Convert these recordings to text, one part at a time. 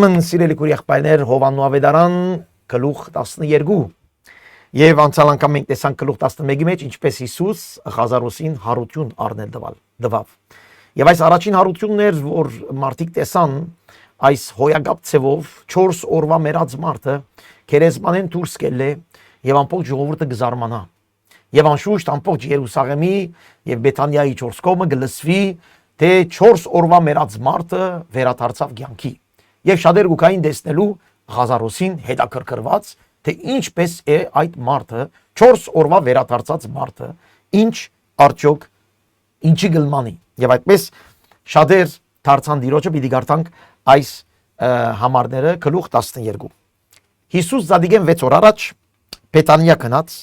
Սիրելի եղբայրներ, Հովանու ավետարան գլուխ 12 եւ անցյալ անգամ մենք տեսանք գլուխ 11-ի մեջ ինչպես Հիսուս Ղազարոսին հարություն առնել տվավ։ Եվ այս առաջին հարությունն էր, որ մարդիկ տեսան այս հոյագապ ցևով 4 օրվա մեռած մարդը քերեզմանեն դուրս գելե եւ ամբողջ ժողովուրդը գզարմանա։ Եվ անշուշտ ամբողջ Երուսաղեմի եւ Բեթանիայի 4 կողմը գլսվի, թե 4 օրվա մեռած մարդը վերադարձավ կյանքի։ Եվ շատեր գուկային տեսնելու Ղազարոսին հետաքրքրված, թե ինչպես է այդ մարդը 4 օրվա վերադարձած մարդը, ինչ արդյոք ինչի գլմանի։ Եվ այդպես շատեր դարձան դիրոջը պիտի գարտանք այս համարները գլուխ 12։ Հիսուս զադիգեն 6 օր առաջ Բեթանիա գնաց,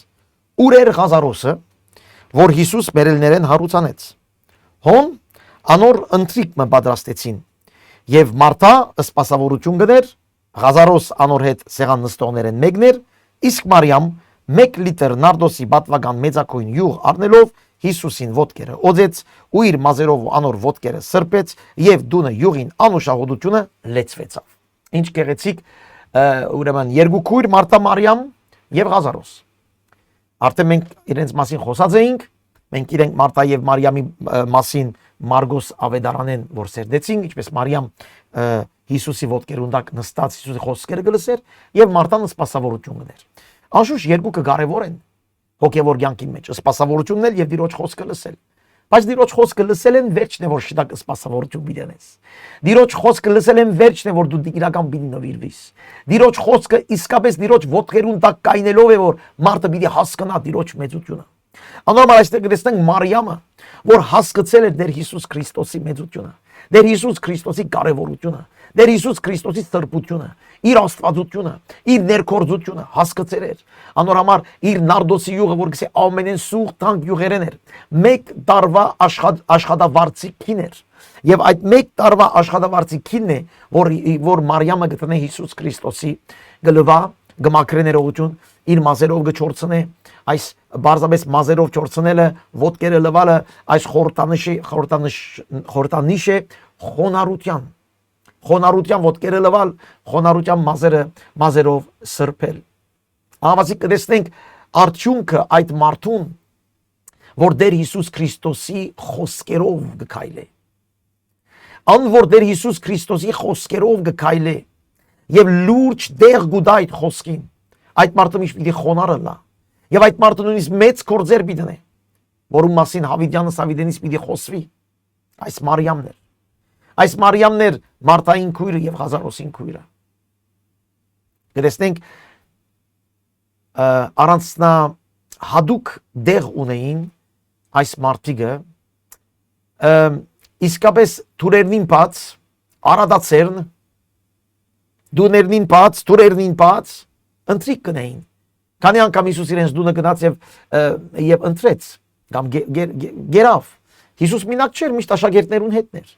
ուր էր Ղազարոսը, որ Հիսուս բերելներեն հարուցանեց։ Հոն անոր ընթրիկ մը պատրաստեցին եւ Մարթա սպասավորություն գներ, Ղազարոս անոր հետ սեղան նստողներեն մեկն էր, իսկ Մարիամ 1 լիտր նարդոսի պատվական մեծակույն յուղ առնելով Հիսուսին ոտքերը օձեց ու իր մազերով անոր ոտքերը սրբեց եւ դունը յուղին անուշահոտությունը լեցվեցավ։ Ինչ գեղեցիկ, ուրեմն երկու քույր Մարթա Մարիամ եւ Ղազարոս։ Արդեն մենք իրենց մասին խոսած էինք, մենք իրենք Մարթա եւ Մարիամի մասին Մարգոս ավետարանեն որ սերդեցինք, ինչպես Մարիամ Հիսուսի ոտքերուն տակ նստած Հիսուսի խոսքերը գլսեր եւ Մարթան սպասավորություն գներ։ Անշուշտ երկուքը կարեւոր են հոգեվոր կյանքի մեջ, սպասավորությունն էլ եւ Տիրոջ խոսքը լսել։ Բայց Տիրոջ խոսքը լսել են վերջն է որ շտակ սպասավորություն բիդենես։ Տիրոջ խոսքը լսել են վերջն է որ դու իրական բիդի նվիրվիս։ Տիրոջ խոսքը իսկապես Տիրոջ ոտքերուն տակ կայնելով է որ մարդը պիտի հասկանա Տիրոջ մեծությունը։ Անորմալ այստեղ գտեսնենք Մարիամը, որ հասկացել էր Տեր Հիսուս Քրիստոսի մեծությունը, Տեր Հիսուս Քրիստոսի կարևորությունը, Տեր Հիսուս Քրիստոսի սրբությունը, իր աստվածությունը, իր ներկործությունը հասկացել էր։ Անորմալ իր նարդոսի յուղը, որ գսե ամենեն սուղ տանկ յուղերեն էր, 1 տարվա աշխատավարձիկին էր։ Եվ այդ 1 տարվա աշխատավարձիկին է, որ Մարիամը գտնե Հիսուս Քրիստոսի գլվա գմակրե ներողություն, իր մազերով գչորցնե, այս բարձաբես մազերով չորցնելը, ոտքերը լվալը, այս խորտանիշ է խոնարհության ոտքերը լվալ, խոնարհության մազերով սրբել։ Ահավասիկ կտեսնենք արդյունքը այդ մարդուն, որ Տեր Հիսուս Քրիստոսի խոսքերով գքայլե։ Ան որ Տեր Հիսուս Քրիստոսի խոսքերով գքայլե եւ լուրջ դեղ գուտա այդ խոսքին, այդ մարդը միշտ պիտի խոնարհ լա։ Եվ այդ մարդը նույնիսկ մեծ գործեր պիտի ունի, որում մասին Հավիդյանը Սավիդենից պիտի խոսվի։ Այս Մարիամն էր։ Այս Մարիամն էր Մարթային քույրը եւ Ղազարոսին քույրը։ Գտեսնենք առանցնա հadouk դեղ ունեին այս մարդիկը, իսկապես թուրերնին բաց, արադացերն, դուներնին բաց, թուրերնին բաց, ընտրիկ կնեին։ Քանի անգամ Հիսուս իրենց դունը գնաց եւ ընտրեց կամ գերավ։ Հիսուս մինակ չէր, միշտ աշակերտներուն հետն էր։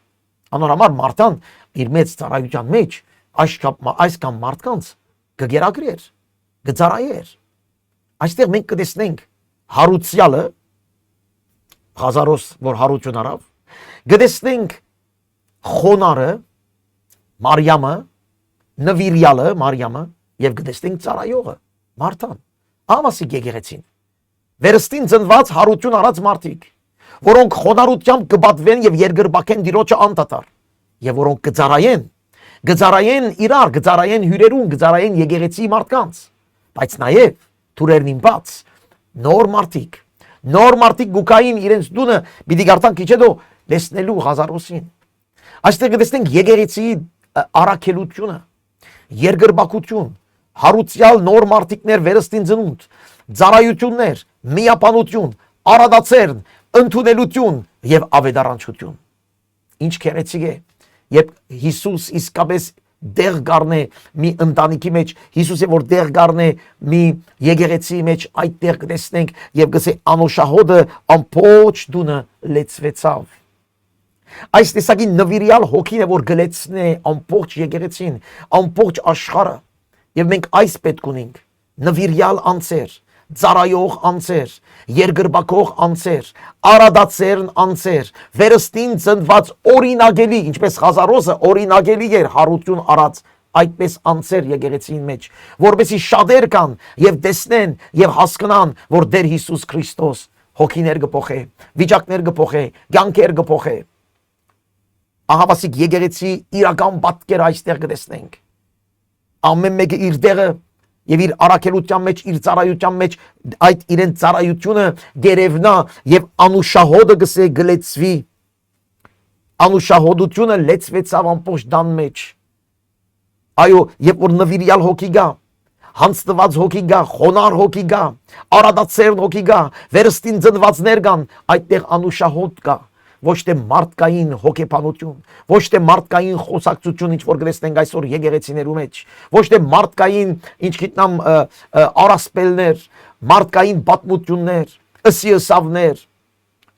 Անորոշ Մարթան իր մեծ ծառայության մեջ այսքան մարդկանց կգերագրեր, կծառայեր։ Այստեղ մենք կտեսնենք հարուցյալը Ղազարոս, որ հարություն արավ, կտեսնենք խոնարը Մարիամը, նվիրյալը Մարիամը եւ կտեսնենք ծառայողը Մարթան։ Ահավասիկ եկեղեցին վերստին ծնված հարություն արած մարդիկ, որոնք խոնարհությամբ կպատվեն եւ երկրպագեն Տիրոջը անդադար եւ որոնք կծառայեն իրար, կծառայեն հյուրերուն, կծառայեն եկեղեցի մարդկանց, բայց նաեւ թուրերնին բաց նոր մարդիկ գուկային իրենց դունը պիտի գարտան քիչեդո լեսնելու Ղազարոսին։ Այստեղ կտեսնենք եկեղեցի առաքելությունը, երկրպագություն, հարուցյալ նոր մարդիկներ վերստին ծնունդ, ծառայություններ, միապանություն, արադացերն, ընդունելություն եւ ավետարանչություն։ Ինչ քերեցիկ է, երբ Հիսուս իսկապես դեղ գառնե մի ընտանիքի մեջ, Հիսուս է որ դեղ գառնե մի եկեղեցի մեջ, այդտեղ կտեսնենք եւ գսե անուշահոտը ամբողջ դունը լեցվեցավ։ Այս տեսակի նվիրյալ հոգին է որ գլեցնե ամբողջ եկեղեցին, ամբողջ աշխարհը։ Եվ մենք այս պետք ունենք նվիրյալ անձեր, ծառայող անձեր, երկրպագող անձեր, արադացերն անձեր, վերստին ծնված օրինագելի, ինչպես Ղազարոսը օրինագելի էր հարություն արած այդպես անձեր եկեղեցին մեջ, որովհետեւ շատեր կան եւ տեսնեն եւ հասկանան, որ Տեր Հիսուս Քրիստոս հոգիներ կփոխե, վիճակներ կփոխե, կյանքեր կփոխե։ Ահավասիկ եկեղեցի իրական պատկեր այստեղ կտեսնենք։ Ամեն մեկը իր տեղը եւ իր առաքելության մեջ, իր ծառայության մեջ այդ իրեն ծառայությունը գերևնա եւ անուշահոդը գսե գլեցվի։ Անուշահոդությունը լեցվեցավ ամբողջ դան մեջ։ Այո, երբ որ նվիրյալ հոգի գա, հանձնված հոգի գա, խոնար հոգի գա, արադացերն հոգի գա, վերստին ծնվածներ կան, այդտեղ անուշահոդ կա։ Ոչ թե մարդկային հոգեբանություն, ոչ թե մարդկային խոսակցություն, ինչ որ գտեսնենք այսօր եկեղեցիներու մեջ, ոչ թե մարդկային ինչ գիտնամ արասպելներ, մարդկային պատմություններ, ըսիըսավներ,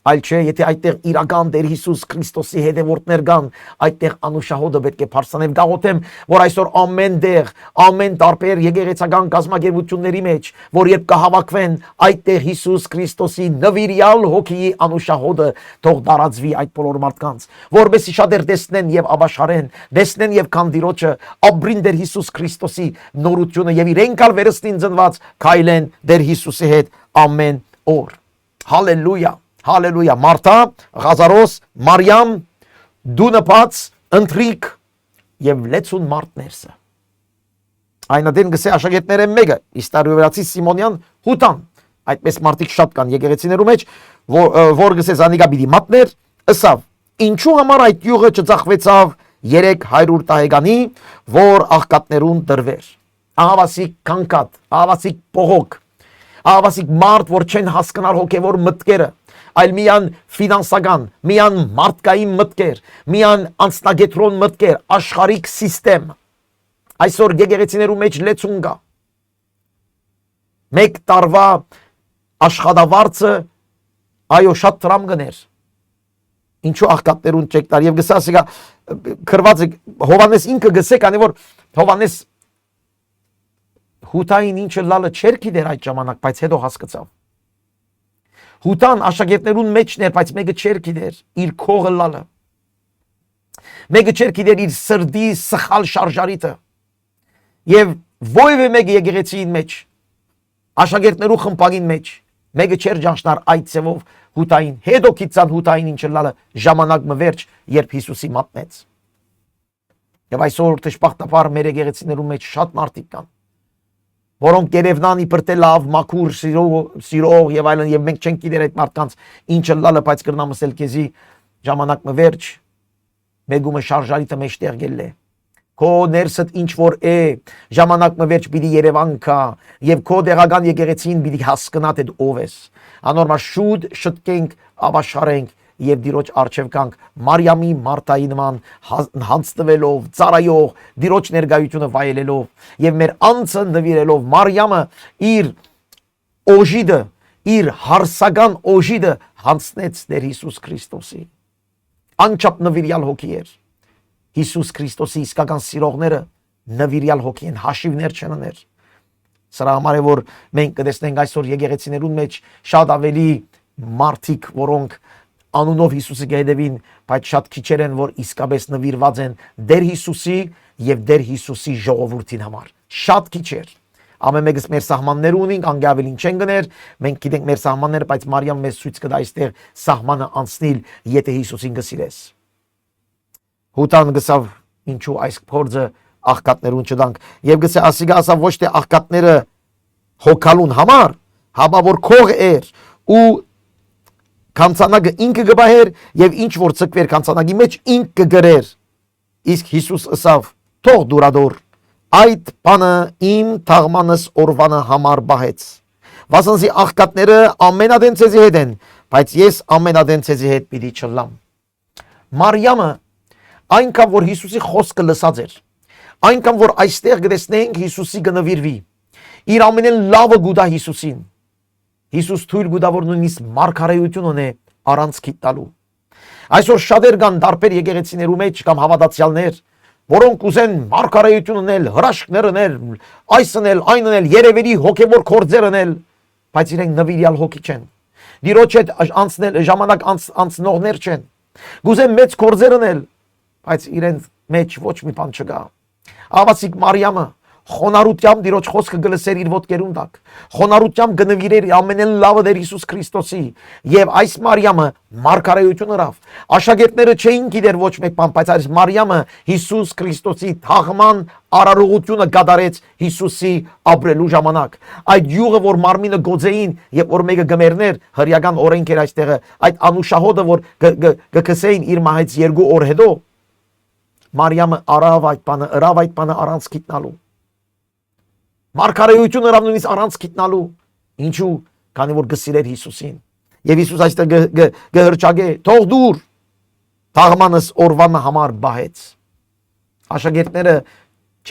այլ չէ, եթե այդտեղ իրական Տեր Հիսուս Քրիստոսի հետևորդներ կան, այդտեղ անուշահոդը պետք է փարսանև։ Գաղութեմ, որ այսօր ամեն տեղ, ամեն տարբեր եկեղեցական կազմակերպությունների մեջ, որ երբ կհավաքվեն, այդտեղ Հիսուս Քրիստոսի նվիրյալ հոգիի անուշահոդը թող տարածվի այդ բոլոր մարդկանց, որովհետեւ շատեր տեսնեն եւ ապաշխարեն, տեսնեն եւ քանդիրոջը, ապրին Տեր Հիսուս Քրիստոսի նորությունը եւ իրենք ալ վերստին ծնված քայլեն Տեր Հիսուսի հետ ամեն օր։ Հալելույա։ Հալելույա, Մարթա, Ղազարոս, Մարիամ, դու նպած, ընթրիկ եւ լեցուն մարդներսը։ Այնադեն գսե աշակերտները մեկը, Իսկարիովացի Սիմոնյան Հուտան, այդպես մարդիկ շատ կան եկեղեցիներու մեջ, որ գսե զանիկա պիտի մատներ, ըսավ, ինչու համար այդ յուղը չծախվեցավ 300 տարեկանի, որ աղքատներուն տրվեր։ Ահավասիկ կանկատ, ահավասիկ փողոք, ահավասիկ մարդ, որ չեն հասկանալ հոգևոր մտքերը, այլ միան ֆինանսական, միան մարդկային մտքեր, միան անձնագետրոն մտքեր, աշխարհիկ սիստեմ։ Այսօր եկեղեցիներու մեջ լեցուն կա։ Մեկ տարվա աշխատավարձը այո շատ տրամ գներ։ Ինչու աղքատներուն չեք տար եւ գսասիկա քրված Հովանես ինքը գսե կանի որ Հովանես հութային ինչը լալը չեր գիտեր այդ ժամանակ, բայց հետո հասկացավ։ Հուտան աշակերտներուն մեջն էր, բայց մեկը չեր գիտեր իր քողը լալը։ Մեկը չեր գիտեր իր սրդի սխալ շարժարիտը։ Եվ ովևէ մեկը եկեղեցին մեջ, աշակերտներու խմբագին մեջ, մեկը չեր ճանչնար այդ ծևով հուտային, հետո գիծան հուտային ինչը լալը ժամանակ մը վերջ, երբ Հիսուսի մատնեց։ Եվ այսօր դժբախտաբար մեր եկեղեցիներու մեջ շատ մարդիկ կան, որոնք գերևնան իբր թե լավ, մաքուր, սիրող եւ այլն եւ մենք չենք գիտեր այդ մարդկանց ինչը լալը, բայց կրնամսել քեզի ժամանակ մը վերջ, մեգումը շարժարիտը մեջտեղ գելլե։ Քո ներսդ ինչ որ է, ժամանակ մը վերջ պիտի Երևան կա եւ քո դեղական եկեղեցին պիտի հասկանա թե ով ես։ Անորմալ շուտ շտկենք, ապաշխարենք եւ դիրոջ արչեւ կանք Մարիամի Մարտայի նման հանձնվելով, ծառայող, դիրոջ ներկայությունը վայելելով եւ մեր անձը նվիրելով Մարիամը իր օժիդը, իր հարսական օժիդը հանձնեց Տեր Հիսուս Քրիստոսի։ Անչափ նվիրյալ հոգի էր։ Հիսուս Քրիստոսի իսկական սիրողները նվիրյալ հոգի են, հաշիվներ չններ։ Սրա համար է որ մենք կտեսնենք այսօր եկեղեցիներուն մեջ շատ ավելի մարդիկ, որոնք անունով Հիսուսի գեհդեվին, բայց շատ քիչեր են, որ իսկապես նվիրված են Տեր Հիսուսի եւ Տեր Հիսուսի ժողովրդին համար։ Շատ քիչեր։ Ամեն մեկս մեր սահմաններ ունենք, անգավելին չեն գներ, մենք գիտենք մեր սահմանները, բայց Մարիամ մեզ ցույց կտա այստեղ սահմանը անցնել, եթե Հիսուսին գսիրես։ Հուտան գսավ ինչու այս փորձը աղքատներուն չդանք եւ գսե ասիգա ասավ ոչ թե աղքատները հոգալուն համար, հաբա որ քող էր ու Կանցանագը ինքը գբահեր եւ ինչ որ ցկվեր կանցանագի մեջ ինքը կգրեր։ Իսկ Հիսուս ասավ. թող դուրադոր այդ բանը իմ թաղմանս օրվանը համար բահեց։ Վասնզի աղքատները ամենադեն ցեզի հետ են, բայց ես ամենադեն ցեզի հետ պիտի չլամ։ Մարիամը այնքան որ Հիսուսի խոսքը լսած էր, այնքան որ այստեղ գտեսնենք Հիսուսի գնվիրվի, իր ամենեն լավը գուտա Հիսուսին։ Հիսուս թույլ գուտա որ նույնիսկ մարգարեություն ունե առանց գիտալու։ Այսօր շատեր կան տարբեր եկեղեցիներու մեջ կամ հավատացյալներ, որոնք ուզեն մարգարեություն ունել, հրաշքներ ունել, այս ունել, այն ունել, երևելի հոգևոր գործեր ունել, բայց իրենք նվիրյալ հոգի չեն։ Դիրոջ հետ անցնել ժամանակ անցնողներ չեն։ Գուզեն մեծ գործեր ունել, բայց իրենց մեջ ոչ մի բան չկա։ Ավասիկ Մարիամը խոնարհությամբ Տիրոջ խոսքը գլսեր իր ոտքերուն տակ, խոնարհությամբ գնվիրեր ամենեն լավը դեր Հիսուս Քրիստոսի, եւ այս Մարիամը մարգարեություն հրավ։ Աշակերտները չէին գիտեր ոչ մեկ բան, բայց այս Մարիամը Հիսուս Քրիստոսի թաղման արարողությունը կատարեց Հիսուսի ապրելու ժամանակ։ Այդ յուղը, որ մարմինը գոձեին եւ որ մեկը գմերներ, հրյական օրենք էր այստեղը, այդ անուշահոդը, որ գկսեին իր մահից 2 օր հետո, Մարիամը արավ այդ բանը առանց գիտնալու։ Մարգարեություն հրավ նույնիսկ առանց գիտնալու։ Ինչու՞, քանի որ գսիրեր Հիսուսին։ Եվ Հիսուս այստեղ գհրճագե, թող դուր, թաղմանս օրվանը համար բահեց։ Աշակերտները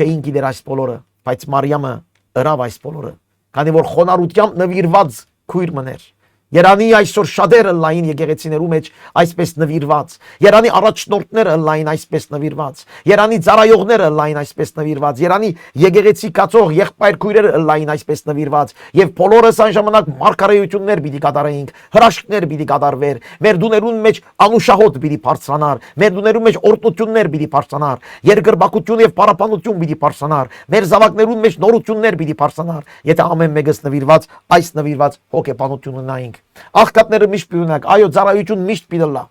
չէին գիտեր այս բոլորը, բայց Մարիամը հրավ այս բոլորը, քանի որ խոնարհությամբ նվիրված քույր մներ։ Երանի այսօր շատերը լայն եկեղեցիներու մեջ այսպես նվիրված, Երանի առաջնորդները լայն այսպես նվիրված, Երանի ծառայողները լայն այսպես նվիրված, Երանի եկեղեցի կացող եղբայր քույրերը լայն այսպես նվիրված, եւ բոլորս այն ժամանակ մարգարեություններ պիտի կատարեինք, հրաշքներ պիտի կատարվեր, մեր դուներուն մեջ անուշահոտ պիտի բարձրանար, մեր դուներուն մեջ օրտնություններ պիտի բարձրանար, երկրբակություն եւ պարապանություն պիտի բարձրանար, մեր զավակներուն մեջ նորություններ պիտի բարձրանար, եթե ամեն մեկս նվիրված այս նվիրված հոգեբանություն ունենայինք։ Աղքատները միշտ պիտի, այո, ծառայություն միշտ պիտի լա։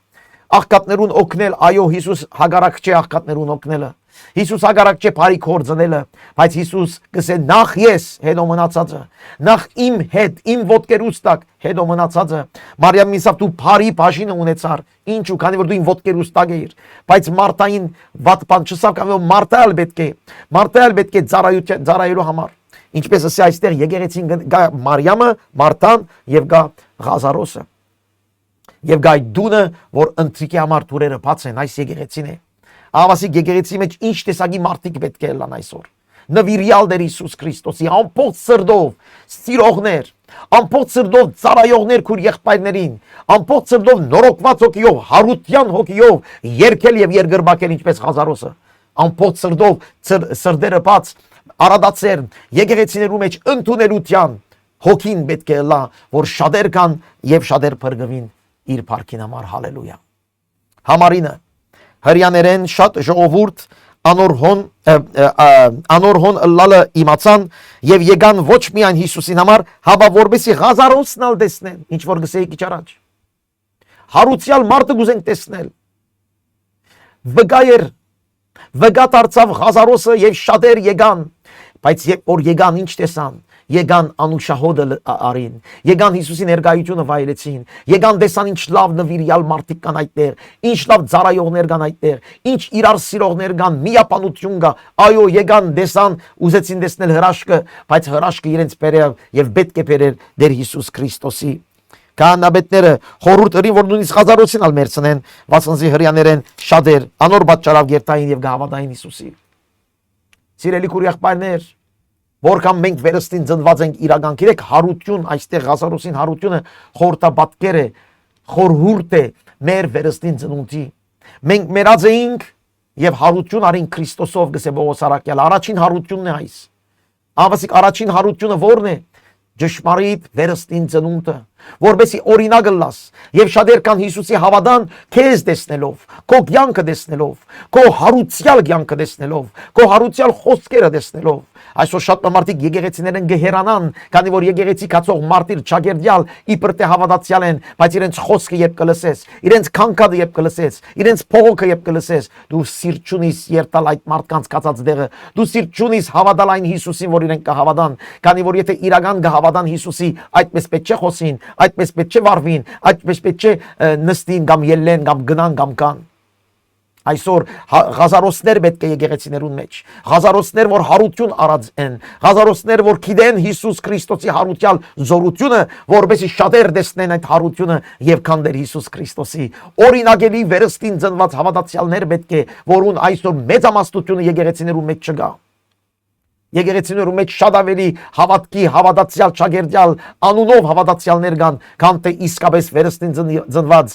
Աղքատներուն օգնել, այո, Հիսուս հագարակ չէ աղքատներուն օգնելը։ Հիսուս հագարակ չէ բարի կործնելը, բայց Հիսուս կսե նախ ես, հետո մնացածը, նախ իմ հետ, իմ ոտքերուց տակ, հետո մնացածը։ Մարիամ իսավ դու բարի բաժինը ունեցար, ինչու, քանի որ դու իմ ոտքերուց տակ էիր, բայց Մարտային վատ բան չսավ, քանի որ Մարտա էլ պետք է ծառայելու համար։ Ինչպես ասի այստեղ եկեղեցին գա Մարիամը, Մարտան եւ գա Ղազարոսը։ Եվ գա այդ դունը, որ ընտրիկի համար դուրերը բաց են, այս եկեղեցին է։ Ավասիկ եկեղեցի մեջ ինչ տեսակի մարդիկ պետք է լան այսօր։ Նվիրյալ դեր Հիսուս Քրիստոսի ամբողջ սրտով սիրողներ, ամբողջ սրտով ծառայողներ քուր եղբայրներին, ամբողջ սրտով նորոգված հոգիով, հարության հոգիով երկել եւ երգրբակել ինչպես Ղազարոսը։ Ամբողջ սրտով սրտերը բաց Արադացեր եկեղեցիներու մեջ ընդունելության հոգին պետք է լա, որ շատեր կան եւ շատեր փրկվին իր փառքին համար, հալելույա։ Համարինը հрьяներեն շատ ժողովուրդ անորհոն լալը իմացան եւ եկան ոչ միայն Հիսուսին համար, հաբա որբեսի Ղազարոսն ալ տեսնեն, ինչ որ գսեի քիչ առաջ։ Հարուցյալ մարդը գուզենք տեսնել։ Վգա դարձավ Ղազարոսը եւ շատեր եկան, բայց երբ որ եկան ինչ տեսան, եկան անուշահոդը արին, եկան Հիսուսի ներկայությունը վայելեցին, եկան տեսան ինչ լավ նվիրյալ մարդիկ կան այդտեղ, ինչ լավ ծառայողներ կան այդտեղ, ինչ իրար սիրողներ կան, միապանություն կա, այո, եկան տեսան, ուզեցին տեսնել հրաշքը, բայց հրաշքը իրենց բերավ եւ պետք է բերեր դեր Հիսուս Քրիստոսի։ Քահանաբետները խորհուրդ ըրին, որ նույնիսկ Ղազարոսին ալ մերցնեն, վասնզի հрьяներեն շատեր անոր պատճառավ գերտային եւ գահավատային Հիսուսի։ Սիրելի քույր եղբայրներ, որքան մենք վերստին ծնված ենք իրական, գիտեք, հարություն, այստեղ Ղազարոսին հարությունը խորտաբատկեր է, խորհուրդ է մեր վերստին ծնունդի։ Մենք մերած էինք եւ հարություն արին Քրիստոսով, գսե Պողոս Արաքյալ, առաջին հարությունն է այս։ Ավասիկ առաջին հարությունը ո՞րն է։ Ճշմարիտ վերստին ծնունդը, որբեսի օրինակ լաս եւ շատեր կան Հիսուսի հավատան քեզ տեսնելով, քո կյանքը տեսնելով, քո հարուցյալ կյանքը տեսնելով, քո հարուցյալ խոսքերը տեսնելով։ Այսօր շատ մարդիկ եկեղեցիներեն գհերանան, քանի որ եկեղեցի կացող մարդիկ ճագերդյալ իբր թե հավատացյալ են, բայց իրենց խոսքը երբ կլսես, իրենց քանքադը երբ կլսես, իրենց փողոքը երբ կլսես, դու սիրտ չունիս երտալ այդ մարդկանց կացած դեղը, դու սիրտ չունիս հավատալ այն Հիսուսին, որ իրենք կհավատան, քանի որ եթե իրական կհավատան Հիսուսի, այդպես պետք չէ խոսին, այդպես պետք չէ վարվին, այդպես պետք չէ նստին կամ ելեն կամ գնան կամ կան։ Այսօր Ղազարոսներ պետք է եկեղեցիներուն մեջ, Ղազարոսներ, որ հարություն արած են, Ղազարոսներ, որ գիտեն Հիսուս Քրիստոսի հարուցյալ զորությունը, որովհետեւ շատեր տեսնեն այդ հարությունը եւ քանդեր Հիսուս Քրիստոսի օրինակելի վերստին ծնված հավատացյալներ պետք է, որուն այսօր մեծամասնությունը եկեղեցիներուն մեջ չկա։ Եկեղեցիներու մեջ շատ ավելի հավատքի, հավատացյալ, ճագերդյալ, անունով հավատացյալներ կան, քան թե իսկապես վերստին ծնված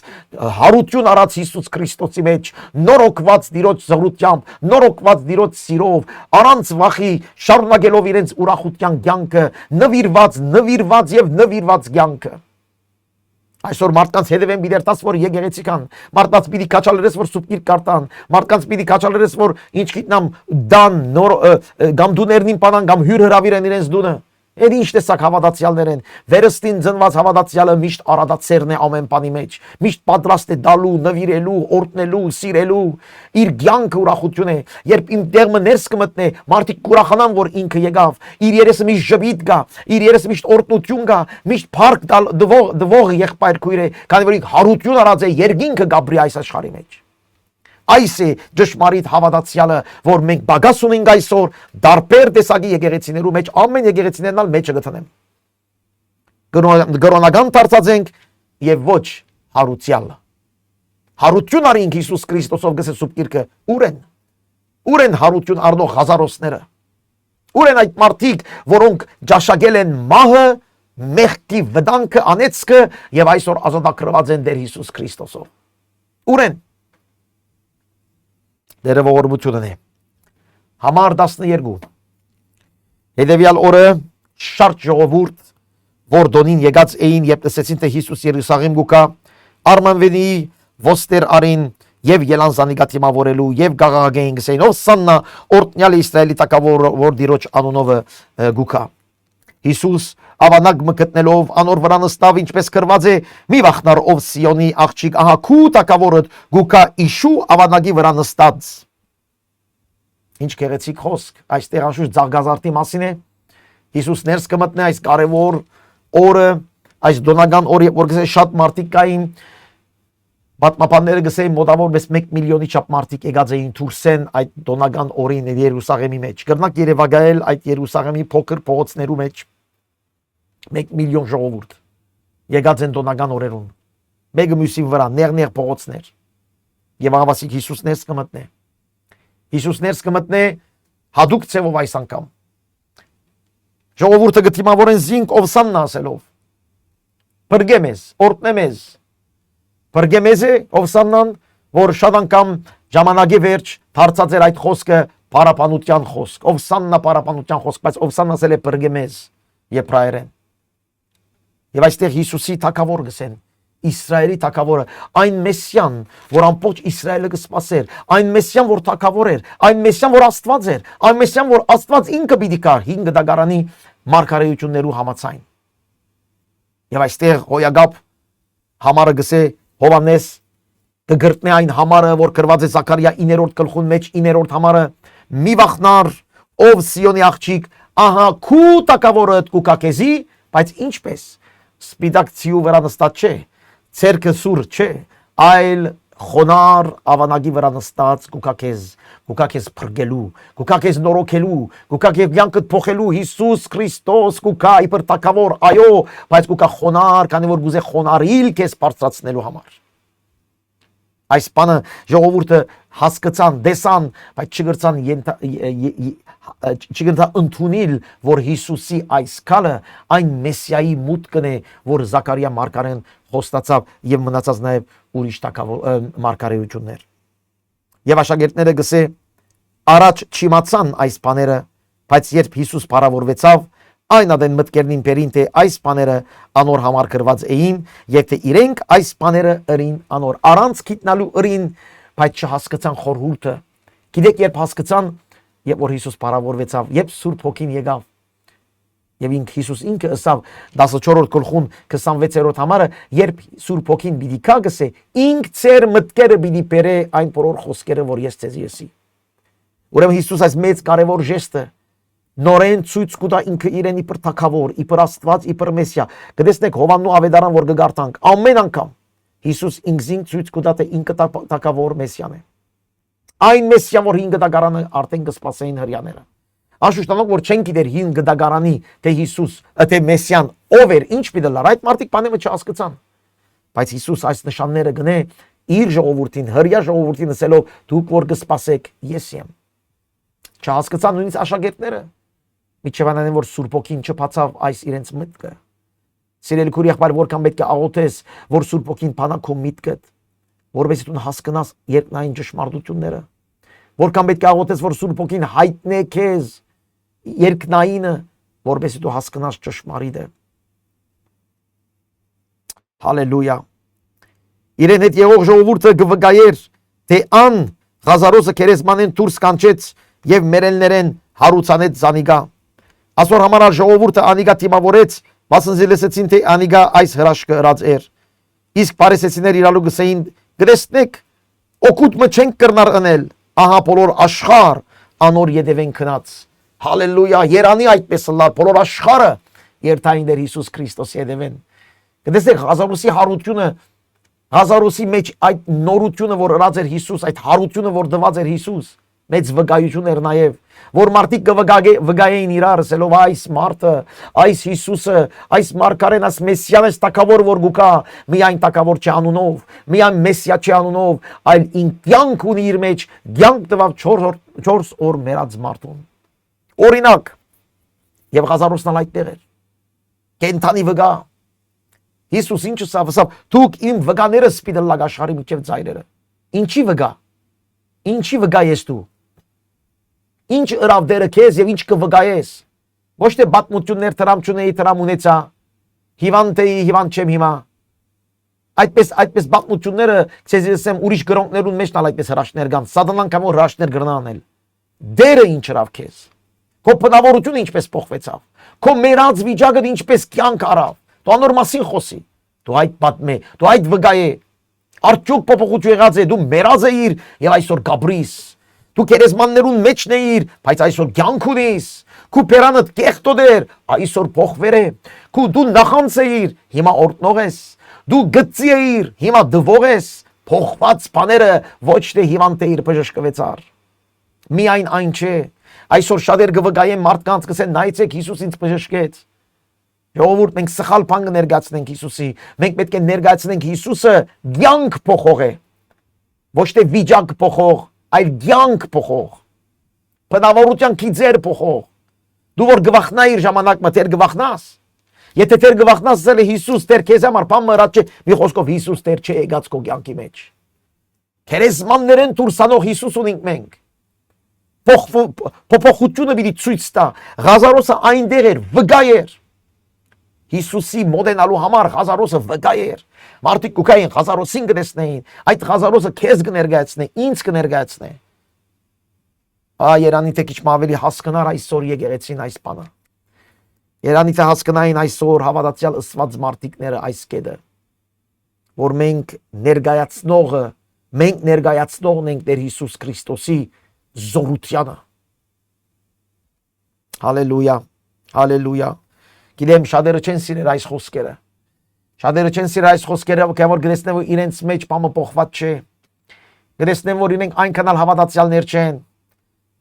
հարություն արած Հիսուս Քրիստոսի մեջ, նորոգված Տիրոջ զորությամբ, նորոգված Տիրոջ սիրով, առանց վախի շարունակելով իրենց ուրախության կյանքը, նվիրված եւ նվիրված կյանքը։ Այսօր մարդկանց հետևեն բիդերտաս, որ եկեղեցի կան, մարդկանց պիտի քաչալերես, որ սուպկիր կարտան, մարդկանց պիտի քաչալերես, որ ինչ գիտնամ դան նոր գամ դուներնին պանան, գամ հյուր հրավիրեն իրենց դունը։ Այդ ինչ տեսակ հավատացյալներ են։ Վերստին ծնված հավատացյալը միշտ արադացերն է ամեն բանի մեջ, միշտ պատրաստ է դալու, նվիրելու, օրտնելու, սիրելու, իր կյանքը ուրախություն է։ Երբ իմ տեղը ներս կմտնե, մարդիկ կուրախանան, որ ինքը եկավ, իր երեսը միշտ ժպիտ գա, իր երեսը միշտ օրտնություն գա, միշտ փառք դվող եղբայր քույր է, քանի որ ինքը հարություն արած է, երկինքը գաբրի այս աշխարհի մեջ։ Այս է ճշմարիտ հավատացյալը, որ մենք բագաս ունենք այսօր դարբեր տեսակի եկեղեցիներու մեջ, ամեն եկեղեցիներն ալ մեջը գտնեմ։ Գրոնական դարձած ենք եւ ոչ հարուցյալ։ Հարություն արինք Հիսուս Քրիստոսով գսե սուպկիրքը ուր են հարություն առնող հազարոսները։ Ուր են այդ մարդիկ, որոնք ջաշակել են մահը, մեղքի վտանգը, անեծքը եւ այսօր ազատագրված են Տեր Հիսուս Քրիստոսով։ Ուր են։ Դերը ողորմությունն է։ Համար 12 Հետևյալ օրը շարք ժողովուրդ, որ դոնին եկած էին, երբ տեսեցին, թե Հիսուս Երուսաղեմ գուկա, արմանվենի ոստեր արին եւ ելանզանի գատիմավորելու եւ գաղաղագեին գսեին, Հոսաննա օրտնյալ Իսրայելի տակավոր, որ դիրոջ անունովը գուկա։ Հիսուս ավանակ մկտնելով անոր վրա նստավ, ինչպես կրված է, մի վախնար ով Սիոնի աղջիկ, ահա քու տակավորդ գուկա իշու ավանագի վրա նստած։ Ինչ գեղեցիկ խոսք, այստեղ անշուշտ զարգազարտի մասին է։ Հիսուս ներս կմտնե այս կարևոր օրը, այս դոնական օրը, որ գսե շատ մարդիկ կային, պատմապանները գսեին մոտավոր 1 միլիոնի չափ մարդիկ եկած էին դուրսեն այդ դոնական օրին Երուսաղեմի մեջ։ Կրնակ երևակայել այդ Երուսաղեմի փոքր փողոցներու մեջ 1 միլիոն ժողովուրդ եկած են դոնական օրերուն, մեկը մյուսի վրա նեղ փողոցներ, եւ աղավասիկ Հիսուս ներս կմտնե։ Հիսուս ներս կմտնե հadouk ցևով այս անգամ։ Ժողովուրդը գտիմավորեն զինք Հոսաննա ասելով։ Բրգեմես, օրտնեմես։ Բրգեմես է Հոսաննան, որ շատ անգամ ժամանակի վերջ դարձած էր այդ խոսքը պարապանության խոսք։ Հոսաննա պարապանության խոսք, բայց Հոսաննա ասել է բրգեմես եբրայերեն։ Եվ այստեղ Հիսուսի թագավոր գսեն, Իսրայելի թագավորը, այն Մեսիան, որ ամբողջ Իսրայելը կսպասեր, այն Մեսիան, որ թագավոր էր, այն Մեսիան, որ Աստված էր, այն Մեսիան, որ Աստված ինքը պիտի կար 5 դագարանի մարգարեություններու համաձայն։ Եվ այստեղ Հոյագապ համարը գսե Հովանես կգրտնե այն համարը, որ գրված է Զաքարիա 9-րդ գլխուն մեջ 9-րդ համարը, մի վախնար ով Սիոնի աղջիկ, ահա քու տակավորդ կուկա քեզի, բայց ինչպես սպիտակ ցիու վրա նստած չէ, ցերկը սուր չէ, այլ խոնար ավանագի վրա նստած կուկա քեզ փրկելու, կուկա քեզ նորոգելու, կուկա քեզ յանքդ փոխելու Հիսուս Քրիստոս կուկա իբր տակավոր, այո, բայց կուկա խոնար, քանի որ գուզե խոնարիլ քեզ բարձրացնելու համար։ Այս բանը ժողովուրդը հասկացան, տեսան, բայց չգրցան ընդունել, որ Հիսուսի այս քալը այն Մեսիայի մուտքն է, որ Զաքարիա մարգարեն խոստացավ եւ մնացած նաեւ ուրիշ մարգարեություններ։ Եվ աշակերտները գսե առաջ չիմացան այս բաները, բայց երբ Հիսուս փառավորվեցավ, այն ադեն մտքերնին բերին, թե այս բաները անոր համար գրված էին, եւ թե իրենք այս բաները ըրին անոր, առանց գիտնալու ըրին, բայց չհասկացան խորհուրդը։ Գիտեք, երբ հասկացան, երբ որ Հիսուս փառավորվեցավ, երբ Սուրբ Հոգին եկավ, եւ Հիսուս ինքը ասավ 14-րդ գլխուն 26-րդ համարը, երբ Սուրբ Հոգին պիտի կա գսե, ինք ծեր մտքերը պիտի բերե այն բոլոր խոսքերը, որ ես ցեզի ասի։ Ուրեմն Հիսուս այս մեծ կարևոր ժեստը նորեն ցույց կտա ինքը իրեն իբր թագավոր, իբր Աստված, իբր Մեսիա։ Կտեսնեք Հովաննու ավետարան, որ կգարտանք, ամեն անգամ Հիսուս ինքզին ցույց կտա, թե ինքը թագավոր Մեսիան է։ Այն Մեսիան, որ 5 դագարանը արդեն կսպասեին հрьяաները։ Աշուշտանոք, որ չեն գիտեր 5 դագարանի, թե Հիսուս, թե Մեսիան ով էր, ինչ պիտի լար, այդ մարդիկ բանը չհասկացան։ Բայց Հիսուս այս նշանները գնե իր ժողովրդին, հрья ժողովրդին ասելով, դուք որ կսպասեք, ես եմ։ Չհասկացան նույնիսկ աշակերտները։ Միջևանային, որ Սուրբ Հոգին չփացավ այս իրենց մտքը։ Սիրելի քույր եղբայր, որքան պետք է աղոթես, որ Սուրբ Հոգին փանա քո միտքդ, որովհետեւ դու հասկանաս երկնային ճշմարտությունները։ Որքան պետք է աղոթես, որ Սուրբ Հոգին հայտնե քեզ երկնայինը, որովհետեւ դու հասկանաս ճշմարիտը։ Հալելույա։ Իրեն հետ եղող ժողովուրդը գվգայեր, թե ան Ղազարոսը քերեսմանեն դուրս կանչեց եւ մերելներեն հարուցանեց զանիգա։ Ասոր համար ժողովուրդը անիգա թիմավորեց, մասնզի լսեցին թե անիգա այս հրաշքը հրած էր։ Իսկ փարիսեցիներ իրալու գսեին գրեստնեք, օգուտ մը չենք կրնար ընել, ահա բոլոր աշխարհ անոր յետևեն քնած։ Հալելույա, երանի այդպես լավ, բոլոր աշխարհը երթային էր Հիսուս Քրիստոսի յետևեն։ Գտեսեք Ղազարոսի հարությունը, Ղազարոսի մեջ այդ նորությունը, որ հրած էր Հիսուս, այդ հարությունը, որ դված էր Հիսուս, մեծ վկայություն էր նաև, որ մարդիկ կվկայեին իրար, ասելով այս մարդը, այս Հիսուսը, այս մարգարեն, այս Մեսիան, այս տակավոր որ գուկա, միայն տակավոր չի անունով, միայն Մեսիա չի անունով, այլ կյանք ունի իր մեջ, կյանք տվավ 4 օր մեռած մարդուն։ Օրինակ, եւ Ղազարոսն այդտեղ էր, կենթանի վկա։ Հիսուս ինչը ասավ, դուք իմ վկաները սպիտել աշխարհի միջև ծայրերը։ Ինչի վկա։ Ինչի վկա ես դու։ Ինչ ըրավ դերը քեզ եւ ինչ կվկայես։ Ոչ թե բացմություններ տրամ չունեի, տրամ ունեցա։ Հիվանդ էի, հիվանդ չեմ հիմա։ Այդպես բացմությունները ցեզ ասեմ ուրիշ գրոնքներուն մեջ նալ այդպես հրաշներ կան։ Սատանան կամ որ հրաշներ գրնանել։ Դերը ինչ ըրավ քեզ։ Քո բնավորությունը ինչպես փոխվեցավ։ Քո մեռած վիճակը ինչպես կյանք արավ։ Դու անոր մասին խոսի, դու այդ պատմե, դու այդ վկայե, արդյոք փոփոխություն եղած է, դու մեռած էիր եւ այսօր գաբրիս, դու քերեսմաններուն մեջն էիր, բայց այսօր կյանք ունիս, քու պերանդ կեղտոտ էր, այսօր փոխվեր է, դու նախանց էիր, հիմա օրտնող ես, դու գծի էիր, հիմա դվող ես, փոխված բաները ոչ թե հիվանդ էիր բժշկվեցար։ Միայն այն չէ, այսօր շատեր կվկայեն մարդկանց կսեն նայեցեք Հիսուս ինձ բժշկեց։ Ժողովուրդ, մենք սխալ բան կներկայացնենք Հիսուսի, մենք պետք է ներկայացնենք Հիսուսը կյանք փոխող է, ոչ թե վիճակ փոխող, այլ կյանք փոխող, բնավորության քիծեր փոխող։ Դու որ գվախնայիր ժամանակը դեր գվախնաս, եթե դեր գվախնաս ասել է Հիսուս դեր քեզ համար բան մռած չէ, մի խոսքով Հիսուս դեր չէ եկած քո կյանքի մեջ։ Քերեսմաններեն դուրսանող Հիսուս ունենք մենք։ Փոփոխությունը պիտի ցույց տա։ Ղազարոսը այնտեղ էր, վկայեր։ Հիսուսի մոդենալու համար Ղազարոսը վկայեր։ Մարդիկ կուքային Ղազարոսին կտեսնեին, այդ Ղազարոսը քեզ կներկայացնե, ինձ կներկայացնե։ Երանի թե քիչ ավելի հասկանար այսօր եկեղեցին այս բանը։ Երանի թե հասկանային այսօր հավատացյալ ըստված մարդիկները այս կետը, որ մենք ներկայացնողն ենք Տեր Հիսուս Քրիստոսի զորությանը։ Հալելույա, հալելույա։ Գիտեմ շատերը չեն սիրել այս խոսքերը։ Շատերը չեն սիրել այս խոսքերը, որ գրեցնեն որ իրենց մեջ բամը փոխված չէ։ Գրեցնեն որ իրենք այնքան էլ հավատացյալներ չեն։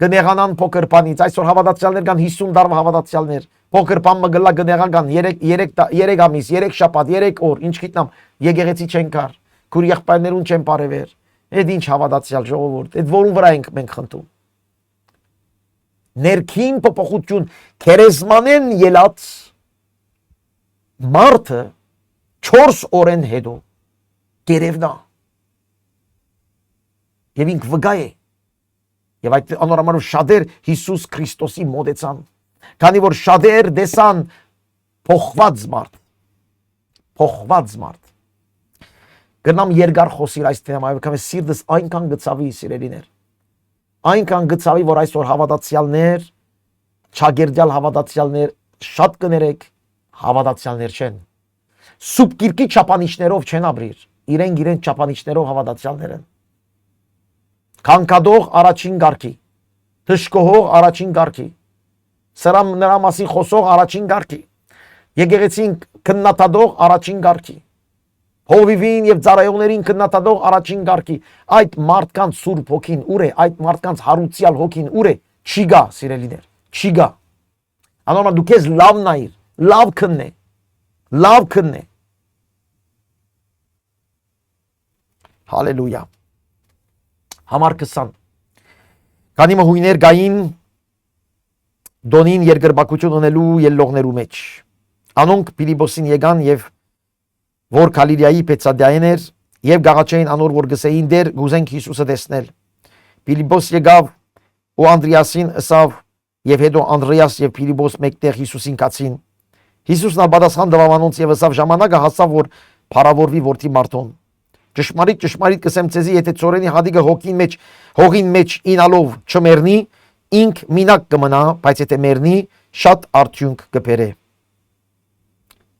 Գնեղանան փոքր բանից, այսօր հավատացյալներ կան 50 տարվա հավատացյալներ։ Փոքր բանը գլա գնեղան կան 3 ամիս, 3 շաբաթ, 3 օր, ինչ գիտնամ, եկեղեցի չեն կար, քուր եղբայրներուն չեն բարևեր։ Այդ ինչ հավատացյալ ժողովուրդ, այդ որուն վրա ենք մենք խնդում։ Ներքին փոփոխություն քերեսմանեն ելած մարդը 4 օրեն հետո գերևնա եւ ինք վկայ է եւ այդ անորոմանով շատեր Հիսուս Քրիստոսի մոդեցան քանի որ շատեր դեսան փոխված մարդ գնամ երկար խոսիր այս թեմայով կամ սիրտս այնքան գծավի սիրելիներ այնքան գծավի որ այսօր հավատացյալներ չագերդյալ հավատացյալներ շատ կներեք հավատացյալներ չեն սուբ գիրքի չափանիշներով չեն ապրիր իրեն չափանիշներով հավատացյալներ են քանքադող առաջին գարքի թշկոհող առաջին գարքի սրամ նրա մասին խոսող առաջին գարքի եկեղեցին քննադատող առաջին գարքի հովիվին եւ ծառայողներին քննադատող առաջին գարքի այդ մարդկանց սուրբ հոգին ուր է այդ մարդկանց հարուցյալ հոգին ուր է չի գա սիրելիներ չի գա անորոն դու քեզ լավ նայիր լավ քննե հալելույա համար 20 քանի մհույներ գային դոնին երկրբակություն ունելու ելլողներու մեջ անոնք Փիլիպոսին եկան եւ որ Գալիլեայի Բեթսադայեն էր եւ գաղաչեին անոր որ գսեին դեր գուզենք Հիսուսը տեսնել Փիլիպոս եկավ ու Անդրեասին ասավ եւ հետո Անդրեաս եւ Փիլիպոս մեկտեղ Հիսուսին կացին Հիսուսն ալ պատասխան տվավ անոնց եւ ասավ ժամանակը հասավ որ փառավորվի որդի մարդուն։ Ճշմարիտ կսեմ ցեզի, եթե ծորենի հադիգը հողին մեջ ինալով չմեռնի, ինք մինակ կմնա, բայց եթե մեռնի, շատ արդյունք կբերե։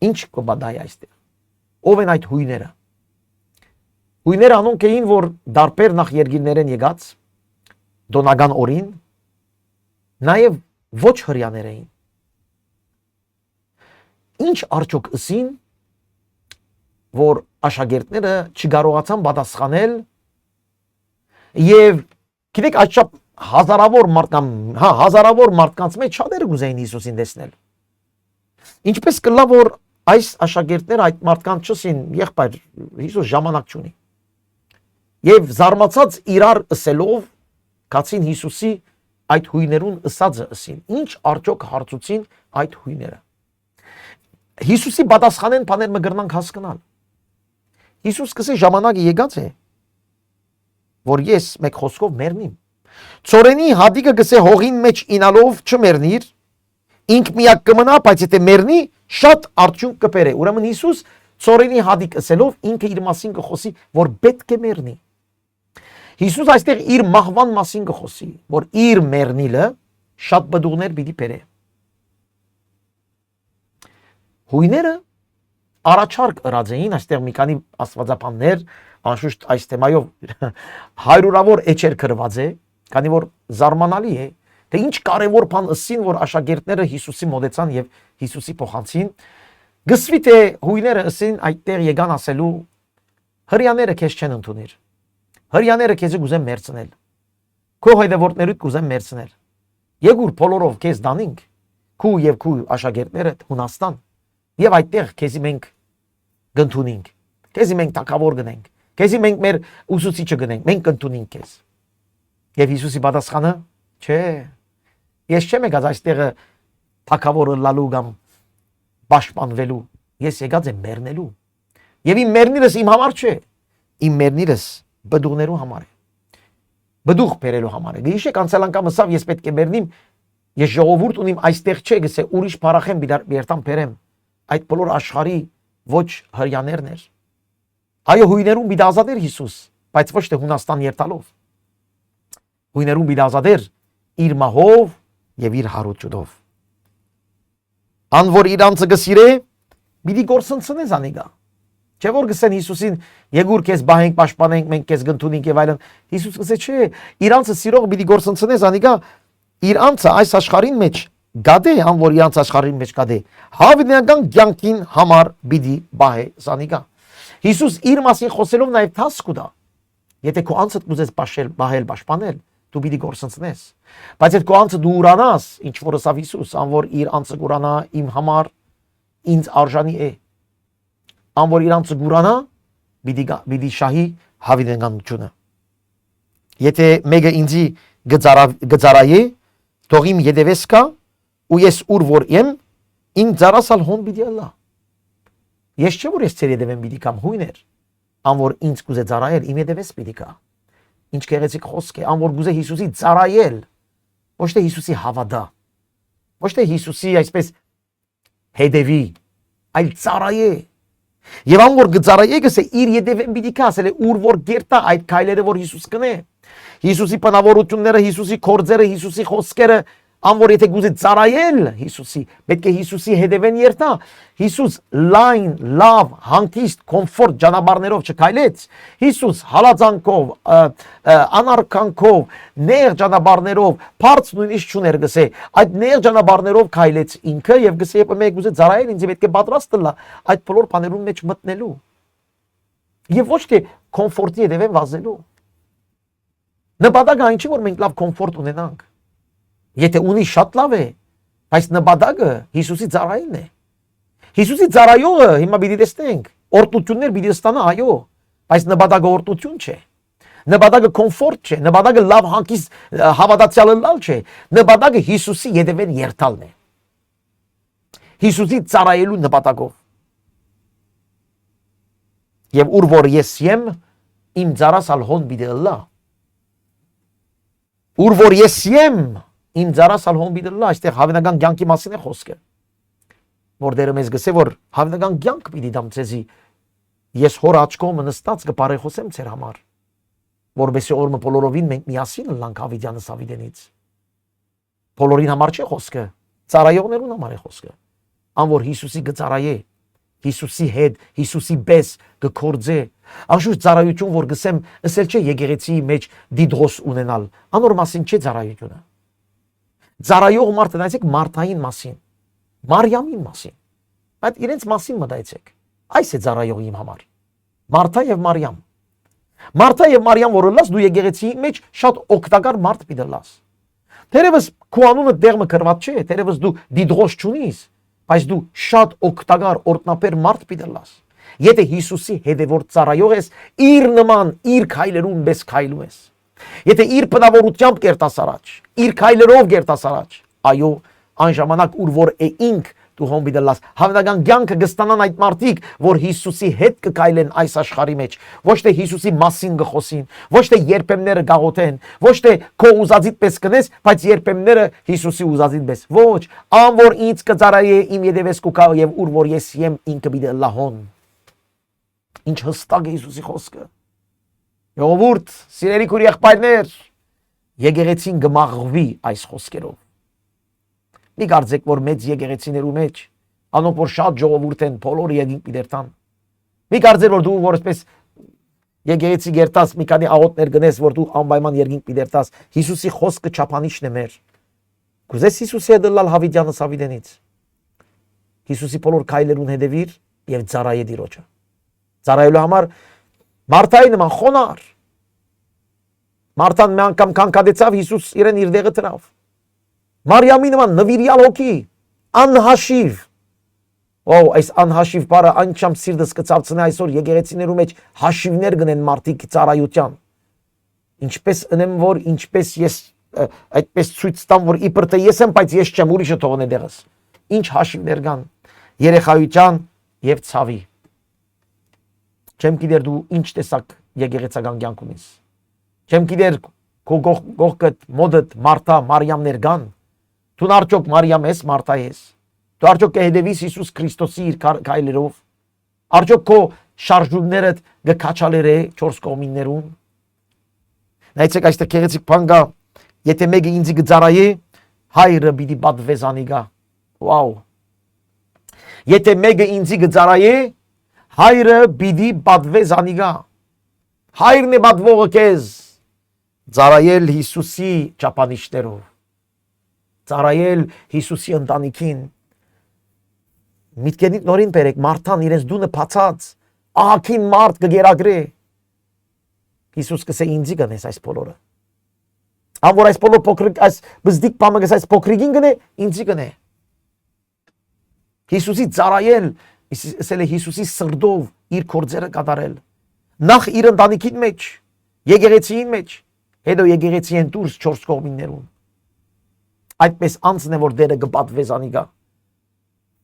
Ինչ կբադայ այստեղ։ Ով են այդ հույները։ Հույները անոնք էին, որ դարբեր նախ երկիրներեն եկած, դոնական օրին, նաև ոչ հրյաներ էին։ Ինչ արդյոք ըսին, որ աշակերտները չկարողացան պատասխանել եւ գիտեք այդչափ հազարավոր մարդկանց մեջ շատերը կուզեին Հիսուսին տեսնել։ Ինչպես կլա որ այս աշակերտները այդ մարդկանց չսին, եղբայր Հիսուս ժամանակ չունի։ Եվ զարմացած իրար ըսելով կացին Հիսուսի այդ հույներուն ըսածը ըսին։ Ինչ արդյոք հարցուցին այդ հույները։ Հիսուսի պատասխանեն բաներ մը գրնանք հասկանալ։ Հիսուս կսե ժամանակը եկած է, որ ես մեկ խոսքով մեռնիմ։ Ծորենի հադիգը գսե հողին մեջ ինալով չմեռնիր, ինք միակ կմնա, բայց եթե մեռնի, շատ արդյունք կբերե։ Ուրեմն Հիսուս ծորենի հադիգ ըսելով ինքը իր մասին կխոսի, որ պետք է մեռնի։ Հիսուս այստեղ իր մահվան մասին կխոսի, որ իր մեռնիլը շատ բդուղներ պիտի բերե։ Հույները առաջարկ ըրած էին, այստեղ մի քանի աստվածապաններ, անշուշտ այս թեմայով հարյուրավոր էջեր գրված է, քանի որ զարմանալի է, թե ինչ կարևոր բան ըսին, որ աշակերտները Հիսուսի մոտեցան եւ Հիսուսի փոխանցին։ Գսվի թե հույները ըսին այդտեղ եկան ասելու հрьяները քեզ չեն ընդունիր։ Հрьяները քեզ կուզեն մերցնել։ Քո հայդավորներուդ կուզեն մերցնել։ Եգուր բոլորով քեզ դանինք, քու եւ քու աշակերտները Հունաստան։ Եվ այդտեղ քեզի մենք գնդունենք, քեզի մենք թակավոր գնենք, քեզի մենք մեր ուսուցիչը գնենք, մենք գնդունենք քեզ։ Եվ Հիսուսի պատասխանը, չէ, ես չեմ եկած այստեղը թակավորը լալու կամ պաշտպանվելու, ես եկած եմ մեռնելու։ Եվ իմ մեռնիրս իմ համար չէ, իմ մեռնիրս բդուղներու համար է, բդուղ բերելու համար է։ Գիշեք անցյալ անգամ ասավ ես պետք է մեռնիմ, ես ժողովուրդ ունիմ այստեղ չէ, գսե ուրիշ փարախեմ բերտամ բերեմ։ Այդ բոլոր աշխարհի ոչ հрьяներն էր։ Այո, հույներուն պիտի ազատեր Հիսուս, բայց ոչ թե Հունաստան երթալով։ Հույներուն պիտի ազատեր իր մահով եւ իր հարությունով։ Ան որ իրանցը գսիրե, պիտի գործընծնե զանիգա։ Չէ որ գսեն Հիսուսին, եկուր քեզ բահենք, պաշտպանենք, մենք քեզ գնդունենք եւ այլն։ Հիսուս գսե չէ, իրանցը սիրող պիտի գործընծնե զանիգա, իրանցը այս աշխարհին մեջ գադե, ան որ իրանց աշխարհին մեջ գադե, հավիտենական կյանքին համար պիտի բահե զանիգա։ Հիսուս իր մասին խոսելով նաեւ թաս կուտա։ Եթե քո անձդ կուզես բահել, պաշտպանել, դու պիտի գործընծնես։ Բայց եթե քո անձը դու ուրանաս, ինչ որ ասավ Հիսուս, ան որ իր անձը ուրանա իմ համար, ինձ արժանի է։ Ան որ իր անձը ուրանա, պիտի շահի հավիտենականությունը։ Եթե մեկը ինձի գծարայե, թող իմ յետևես կա, ու ես ուր որ եմ, ինձ ծարասալ հոն պիտի ալա։ Ես չէ որ ես ծեր յետևեմ պիտի կամ հույներ, ան որ ինձ կուզե ծարայել, իմ յետևես պիտի կա։ Ինչ գեղեցիկ խոսք է, ան որ գուզե Հիսուսի ծարայել, ոչ թե Հիսուսի հավատա, ոչ թե Հիսուսի այսպես հետևի, այլ ծարայե։ Եվ ան որ գծարայե գսե իր յետևեմ պիտի կա, ասել է ուր որ գերտա այդ քայլերը որ Հիսուս կնե։ Հիսուսի բնավորությունները, Հիսուսի կորձերը, Հիսուսի խոսքերը, ան որ եթե գուզե ծարայել Հիսուսի, պետք է Հիսուսի հետևեն երթա։ Հիսուս լայն, լավ, հանգիստ, կոմֆորտ ճանապարհներով չքայլեց։ Հիսուս հալածանքով, անարքանքով, նեղ ճանապարհներով, բարձ նույնիսկ չուներ գսե, այդ նեղ ճանապարհներով քայլեց ինքը եւ գսե երբ մեկ գուզե ծարայել ինձ պետք է պատրաստ լա այդ բոլոր բաներուն մեջ մտնելու։ Եվ ոչ թե կոմֆորտի հետևեն վազելու։ Նպատակը այն չի որ մենք լավ կոմֆորտ ունենանք։ Եթե ունի շատ լավ է, բայց նպատակը Հիսուսի ծառայելն է։ Հիսուսի ծառայողը հիմա պիտի տեսնենք, օրտություններ պիտի ստանա, այո, բայց նպատակը օրտություն չէ։ Նպատակը կոմֆորտ չէ, նպատակը լավ հանգիստ հավատացյալը լալ չէ, նպատակը Հիսուսի ետևեն երթալն է։ Հիսուսի ծառայելու նպատակով։ Եվ ուր որ ես եմ, իմ ծառասալ հոն պիտի ըլլա։ Ուր որ ես եմ, իմ ծառասալ հոն պիտի ըլլա, այստեղ հավիտենական կյանքի մասին է խոսքը։ Որ դերը մեզ գսե որ հավիտենական կյանք պիտի դամ ցեզի, ես հոր աչքոմը նստած կբարեխոսեմ ձեր համար, որովհետեւ օրը բոլորովին մենք միասին լանք Ավիդյանը Սավիդենից։ Բոլորին համար չէ խոսքը, ծառայողներուն համար է խոսքը։ Ան որ Հիսուսի գծարայե, Հիսուսի հետ, Հիսուսի պես կկործե։ Անշուշտ ծառայություն որ գսեմ, ասել չէ եկեղեցի մեջ դիդրոս ունենալ, անոր մասին չէ ծառայությունը։ Ծառայող մարդը նայեցեք Մարթային մասին, Մարիամին մասին, այդ իրենց մասին մտածեք։ Այս է ծառայողի իմ համար։ Մարթա եւ Մարիամ։ Մարթա եւ Մարիամ որը լաս դու եկեղեցի մեջ շատ օգտակար մարդ պիտի լաս։ Թերևս քո անունը դեղը կրված չէ, թերևս դու դիդրոս չունիս, բայց դու շատ օգտակար օրտնապեր մարդ պիտի լաս։ Եթե Հիսուսի հետևորդ ծառայող ես, իր նման իր քայլերուն պես քայլում ես։ Եթե իր բնավորությամբ կերտաս առաջ, իր քայլերով կերտաս առաջ, այո, այն ժամանակ ուր որ է ինք դու հոմ պիտի լաս։ Հավանական կյանքը կստանան այդ մարդիկ, որ Հիսուսի հետ կկայլեն այս աշխարհի մեջ, ոչ թե Հիսուսի մասին կխոսին, ոչ թե երբեմները գաղութեն, ոչ թե քո ուզածիդ պես կնես, բայց երբեմները Հիսուսի ուզածիդ պես։ Ոչ, ան որ ինձ կծառայե իմ յետևես կուկա եւ ուր որ ես եմ ինքը պիտի լահոն։ Ինչ հստակ է Հիսուսի խոսքը։ Ժողովուրդ, սիրելի քույր եղբայրներ, եկեղեցին կմաղվի այս խոսքերով։ Մի կարծեք որ մեծ եկեղեցիներու մեջ անոնք որ շատ ժողովուրդ են բոլորը եկին պիտերտան։ Մի կարծեք որ դու որպես եկեղեցի գերտաս մի քանի աղոթներ գնես որ դու անպայման երկին պիտերտաս Հիսուսի խոսքը չափանիշն է մեր։ Կուզես Հիսուսի հետ լալ Հավիդյանը Սավիդենից։ Հիսուսի բոլոր քայլերուն հետևիր եւ ծառայե Տիրոջը։ Ծառայելու համար Մարթայի նման խոնար։ Մարթան մի անգամ կանգադեցավ Հիսուս իրեն իր դեղը տրավ։ Մարիամի նման նվիրյալ հոգի, անհաշիվ։ Այս անհաշիվ բառը անչափ սիրտս կցավցնի այսօր եկեղեցիներու մեջ հաշիվներ գնեն մարդիկ ծառայության։ Ինչպես ընեմ որ ինչպես ես այդպես ցույց տամ որ իբր թե ես եմ, բայց ես չեմ, ուրիշը թողնե դեղս։ Ինչ հաշիվներ կան երեխայության եւ ցավի։ Չեմ գիտեր դու ինչ տեսակ եկեղեցական կյանք ունես։ Չեմ գիտեր քո գողքդ մոդդ Մարթա Մարիամներ կան։ Դու արդյոք Մարիամ ես, Մարթա ես։ Դու արդյոք կհետևիս Հիսուս Քրիստոսի իր քայլերով։ Արդյոք քո շարժումներդ կքաչալերե 4 կողմիններուն։ Նայեցեք այստեղ քեղեցիկ բան կա, եթե մեկը ինձ կծառայե, հայրը պիտի պատվես անիգա։ Վաու։ Եթե մեկը ինձ կծառայե, հայրը պիտի պատվես անիգա։ Հայրն է պատվողը քեզ։ Ծառայել Հիսուսի ճապանիշներով։ Ծառայել Հիսուսի ընտանիքին։ Միտքենիդ նորին բերեք Մարթան իրենց դունը բացած ահագին մարդ կգերագրե։ Հիսուս կսե ինձի գնես այս բոլորը։ Ան որ այս բոլոր փոքրիկ այս բզդիկ բամը գես այս փոքրիկին գնե, ինձի գնե։ Հիսուսի ծառայել, ասել է Հիսուսի սրտով իր գործերը կատարել։ Նախ իր ընտանիքին մեջ, եկեղեցիին մեջ, հետո եկեղեցիեն դուրս 4 կողմիններում։ Այդպես անցն է որ դերը կպատվես անիգա։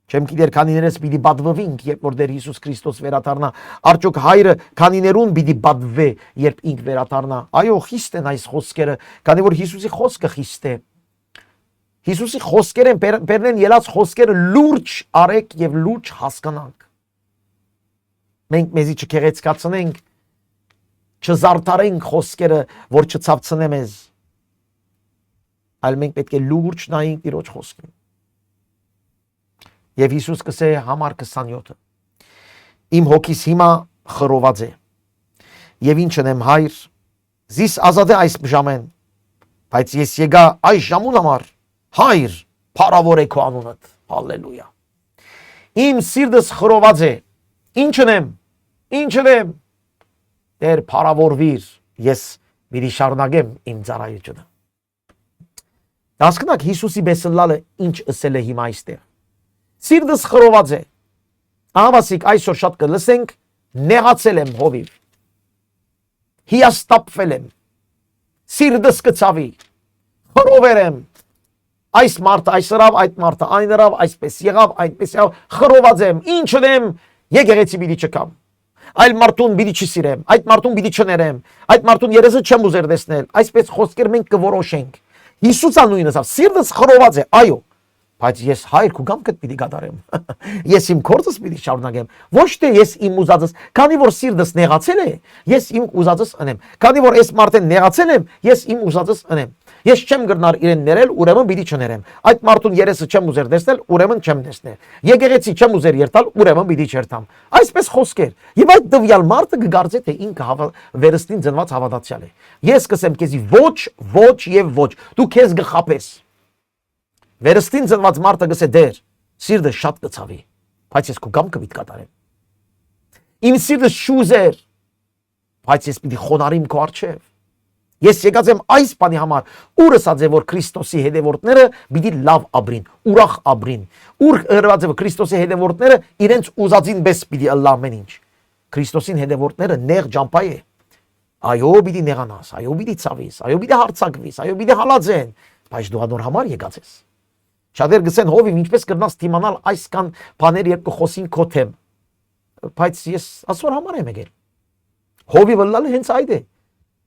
Չեմ գիտեր քանիներս պիտի պատվվինք, երբ որ դեր Հիսուս Քրիստոս վերադառնա, արդյոք հայրը քանիներուն պիտի պատվվե, երբ ինք վերադառնա։ Այո, խիստ են այս խոսքերը, քանի որ Հիսուսի խոսքը խիստ է։ Հիսուսի խոսքերը բերնեն ելած խոսքերը լուրջ արեք եւ լուրջ հասկանանք։ Մենք մեզի չքեղեցկացնենք, չզարդարենք խոսքերը, որ չցավցնե մեզ։ Այլ մենք պետք է լուրջ նայենք Տիրոջ խոսքին։ Եվ Հիսուս կսե համար 27-ը. Իմ հոգիս հիմա խռոված է, եւ ինչ ընեմ հայր, զիս ազատ է այս ժամեն, բայց ես եկա այս ժամուն համար, հայր, փառավոր է քո անունդ, հալելույա։ Իմ սիրտս խռոված է, ինչ ընեմ, Տեր փառավորվիր, ես մի շարունակեմ իմ ծառայությունը։ Հասկանաք Հիսուսի բեսլալը ինչ ասել է հիմա այստեղ։ Սիրտս խռոված է։ Ահավասիկ այսօր շատ կլսենք, նեղացել եմ հովիվ։ Հիաստապվել եմ։ Սիրտս կցավի։ Խռովել եմ։ Այս մարդը այս հրավ, այդ մարդը այն հրավ, այսպես եղավ, այնպես եղավ, խռոված եմ։ Ինչ ունեմ, եկեղեցի պիտի չկամ։ Այլ մարդուն պիտի չսիրեմ, այդ մարդուն պիտի չներեմ, այդ մարդուն երեսը չեմ ուզեր տեսնել։ Այսպես խոսքեր մենք կորոշենք։ Հիսուսը նույնը ասավ, սիրտս խռոված է, այո։ բայց ես հայր քու կամքդ պիտի կատարեմ։ Ես իմ գործս պիտի շարունակեմ։ Ոչ թե ես իմ ուզածս, քանի որ սիրտս նեղացել է, ես իմ ուզածս անեմ։ Քանի որ ես մարդեն նեղացել եմ, ես իմ ուզածս անեմ։ Ես չեմ գրնար իրեն ներել, ուրեմն պիտի չներեմ։ Այդ մարդուն երեսը չեմ ուզեր տեսնել, ուրեմն չեմ տեսնել։ Եկեղեցի չեմ ուզեր երթալ, ուրեմն պիտի չերթամ։ Այսպես խոսքեր։ Եվ այդ տվյալ մարդը կգարձի թե ինքը վերստին ծնված հավատացյալ է։ Ես կսեմ քեզի ոչ, ոչ եւ ոչ։ Դու քեզ գխապես։ Վերստին ծնված մարդը գսե դեր, սիրտը շատ կցավի, բայց ես քո կամքը պիտի կատարեմ։ Իմ սիրտը շուզեր, բայց ես պիտի խոնարհիմ քո առջև։ Ես եկած եմ այս բանի համար, ուր ասած է որ Քրիստոսի հետևորդները պիտի լավ ապրին, ուրախ ապրին։ Ուր գրված է որ Քրիստոսի հետևորդները իրենց ուզածին պես պիտի ըլլա ամեն ինչ։ Քրիստոսին հետևորդները նեղ ջամփայ է։ Այո, պիտի նեղանաս, այո, պիտի ցավիս, այո, պիտի հարցակվիս, այո, պիտի հալածեն, բայց դու անոր համար եկած ես։ Շատեր գսեն հովիվ ինչպես կրնաս դիմանալ այսքան բաներ երբ կխոսին քո թեմ։ Բայց ես ասոր համար եմ եկել։ Հովիվը լալ հենց այդ է։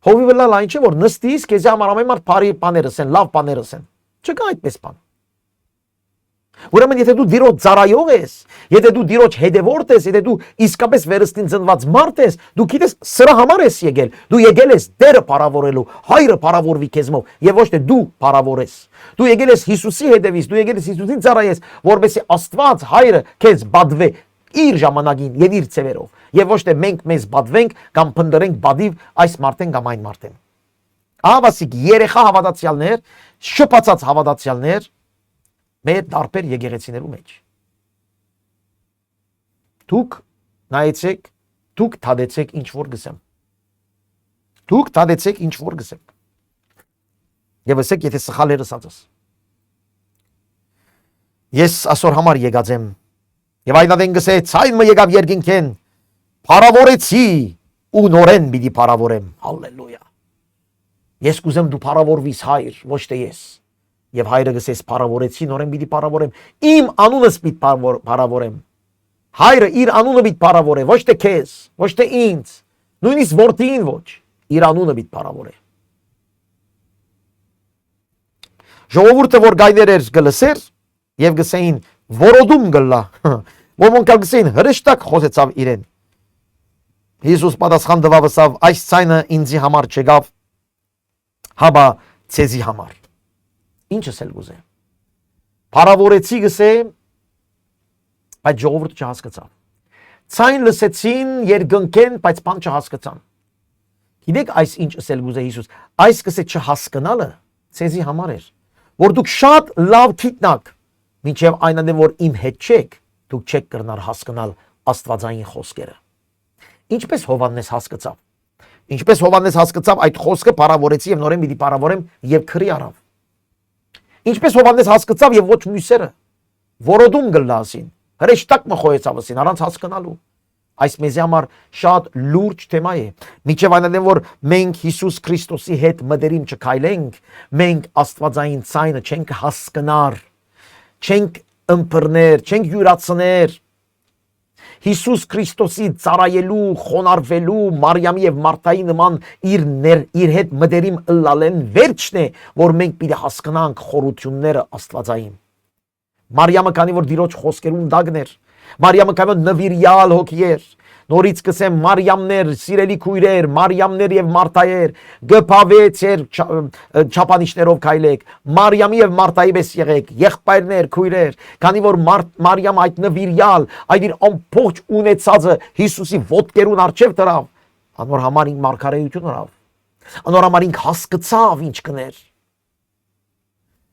Հովիվը լալ այն չէ որ նստիս քեզ համար ամեն մարդ բարի բաներ ասեն, լավ բաներ ասեն։ Չկա այդպես բան։ Ուրեմն եթե դու դիրոջ ծառայող ես, եթե դու դիրոջ հետևորդ ես, եթե դու իսկապես վերստին ծնված մարդ ես, դու գիտես սրա համար ես եկել։ Դու եկել ես Տերը փառավորելու, Հայրը փառավորվի քեզմով, եւ ոչ թե դու փառավորես։ Դու եկել ես Հիսուսի հետևից, դու եկել ես Հիսուսին ծառայես, որովհետեւ Աստված Հայրը քեզ բադվե իր ժամանակին եւ իր ծևերով, եւ ոչ թե մենք մեզ բադվենք կամ փնդրենք բադիվ այս մարդեն կամ այն մարդեն։ Ահավասիկ երեխա հավատացյալներ, շփացած հավատացյալներ մեր դարբեր եկեղեցիներու մեջ։ Դուք նայեցեք, դուք թադեցեք ինչ որ գսեմ։ Դուք թադեցեք ինչ որ գսեմ։ Եվ ասեք, եթե սխալ էր ասածս։ Ես ասոր համար եկած եմ։ Եվ այնադեն գսե, ցայն մը եկավ երկինքեն, փառավորեցի ու նորեն պիտի փառավորեմ։ Հալելույա։ Ես կուզեմ դու փառավորվիս Հայր, ոչ թե ես։ Եվ Հայրը գսես փառավորեցի, նորեն պիտի փառավորեմ։ Իմ անունս պիտի փառավորեմ։ Հայրը իր անունը պիտի փառավորե, ոչ թե քեզ, ոչ թե ինձ, նույնիսկ որդին ոչ, իր անունը պիտի փառավորե։ Ժողովուրդը որ գայներ էր գլսեր եւ գսեին որոդում գլա։ Ոմանք գսեին հրեշտակ խոսեցավ իրեն։ Հիսուս պատասխան տվավ այս ցայնը ինձի համար չգավ, հաբա ցեզի համար։ Ինչս էլ գուզե։ Փառավորեցի գսե, բայց ժողովուրդը չհասկացավ։ Ցայն լսեցին երկնքեն, բայց բան չհասկացան։ Գիտեք այս ինչ ասել գուզե Հիսուս, այս գսե չհասկանալը ցեզի համար էր, որ դուք շատ լավ գիտնաք, մինչև այնադեմ որ իմ հետ չեք, դուք չեք կրնար հասկանալ աստվածային խոսքերը։ Ինչպես Հովհաննես հասկացավ։ Ինչպես Հովհաննես հասկացավ այդ խոսքը փառավորեցի եւ նորեն պիտի փառավորեմ եւ քրի արավ։ Ինչպես Հովհաննես հասկացավ եւ ոչ մյուսերը, որոդում գլասին, հրեշտակ մխոյեցավ ասին առանց հասկանալու։ Այս մեզի համար շատ լուրջ թեմա է։ Միջև այնադեմ որ մենք Հիսուս Քրիստոսի հետ մտերիմ չքայլենք, մենք աստվածային ցայնը չենք հասկանար, չենք ըմբռներ, չենք յուրացներ։ Հիսուս Քրիստոսի ծառայելու, խոնարհվելու, Մարիամի եւ Մարթայի նման իր հետ մտերիմ ըլլալեն վերջն է, որ մենք պիտի հասկանանք խորությունները աստվածային։ Մարիամը քանի որ Տիրոջ խոսքերուն դագներ, Մարիամը քանի որ նվիրյալ հոգի էր, նորից կսեմ Մարիամներ, սիրելի քույրեր, Մարիամներ եւ Մարթայեր, գփավեցեր չափանիշներով քայլեք, Մարիամի եւ Մարթայի պես եղեք, եղբայրներ, քույրեր, քանի որ Մարիամը այդ նվիրյալ, այդ իր ամբողջ ունեցածը Հիսուսի ոտքերուն առջև դրավ, անոր համար ինք մարգարեություն արավ, անոր համար ինք հասկացավ ինչ կներ։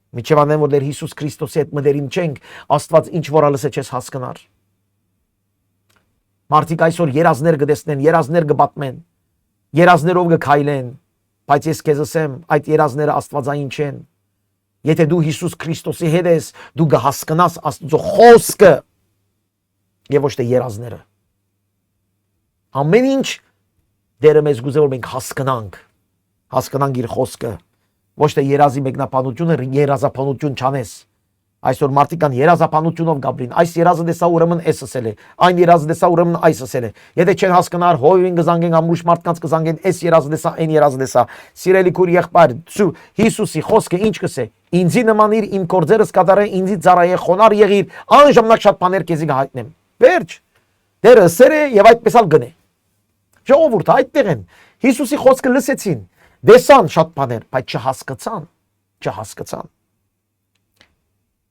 Միջև անեն որ դեր Հիսուս Քրիստոսի հետ մտերիմ չենք, Աստված ինչ որ ալսե չես հասկանար։ Մարդիկ այսօր երազներ կտեսնեն, երազներ կպատմեն, երազներով կքայլեն, բայց ես քեզ ասեմ, այդ երազները աստվածային չեն։ Եթե դու Հիսուս Քրիստոսի հետ ես, դու կհասկանաս Աստծո խոսքը եւ ոչ թե երազները։ Ամեն ինչ Տերը մեզ գուզե որ մենք հասկանանք իր խոսքը, ոչ թե երազի մեկնաբանությունը երազապանություն չանես, Այսօր մարդիկ կան երազապանությունով գաբրին, այս երազը դեսա ուրեմն էս ասել է, այն երազը դեսա ուրեմն այս ասել է։ Եթե չեն հասկանար, հովին կզանգեն, ամուշ մարդկանց կզանգեն, էս երազը դեսա, այն երազը դեսա։ Սիրելի քույր եղբայր, Հիսուսի խոսքը ինչ կսե։ Ինձի նմանիր, իմ գործերս կատարե, ինձի ծառայե, խոնար եղիր, անժամանակ շատ բաներ քեզի կհայտնեմ։ Վերջ։ Դերը սեր է եւ այդպես ալ գնե։ Ժողովուրդ այդտեղ են։ Հիսուսի խոսքը լսեցին, դեսան շատ բաներ, բայց չհասկացան։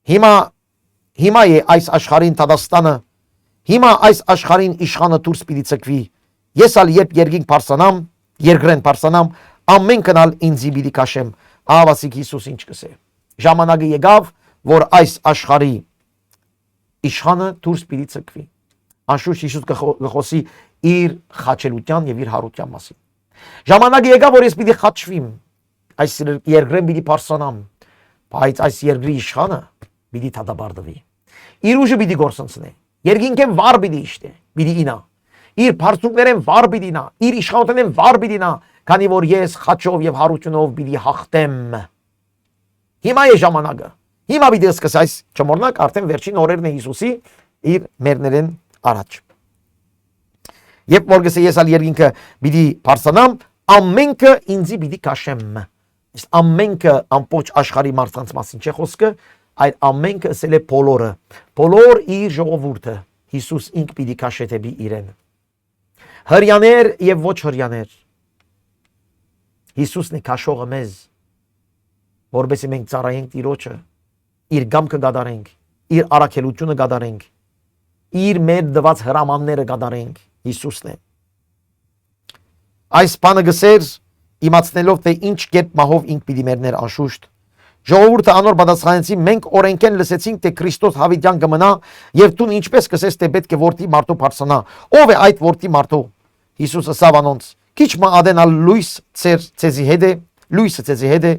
Հիմա է այս աշխարհին Թադաստանը, հիմա այս աշխարհին իշխանը դուրս պիտի ցկվի։ Ես ալ երբ երկինք բարձանամ, երկրեն բարձանամ, ամեն կնալ ինձի պիտի քաշեմ։ Ահավասիկ Հիսուս ինչ կսե։ Ժամանակը եկավ, որ այս աշխարհի իշխանը դուրս պիտի ցկվի։ Անշուշտ Հիսուս կխոսի իր խաչելության եւ իր հարության մասին։ Ժամանակը եկավ, որ ես պիտի խաչվիմ, այս երկրեն պիտի բարձանամ, բայց այս երկրի իշխանը պիտի թադաբարդվի։ Իր ուժը պիտի գործընծնի։ Երկինքեն վար պիտի իշտե, պիտի ինա։ Իր բարձունքներեն վար պիտի նա, իր իշխանութենեն վար պիտի նա, քանի որ ես խաչով եւ հարությունով պիտի հաղթեմ։ Հիմա է ժամանակը։ Հիմա պիտի սկսես այս չմոռնաք արդեն վերջին օրերն է Հիսուսի իր մերներեն առաջ։ Երբ որ գսե ես ալ երկինքը պիտի բարձրանամ, ամենքը ինձի պիտի քաշեմ։ Իսկ ամենքը ամբողջ աշխարհի մարդկանց մասին չէ խոսքը, այդ ամենքը ասել է բոլորը, բոլոր իր ժողովուրդը Հիսուս ինք պիտի քաշե դեպի իրեն։ Հրյաներ եւ ոչ հրյաներ։ Հիսուսն է քաշողը մեզ, որովհետեւ մենք ծառայենք Տիրոջը, իր գամքը գադարենք, իր առաքելությունը գադարենք, իր մեր դված հրամանները գադարենք, Հիսուսն է։ Այս բանը գսեր իմացնելով թե ինչ կերպ մահով ինք պիտի մեռներ անշուշտ։ Ժողովուրդը անոր պատասխանեցին, մենք օրենքեն լսեցինք թե Քրիստոս հավիտյան կմնա եւ դու ինչպես կսես թե պետք է որդի մարդու բարձրանա։ Ով է այդ որդի մարդու։ Հիսուսը ասավ անոնց. քիչ մը ադենալ լույս ցեզի հետ է, լույսը ցեզի հետ է,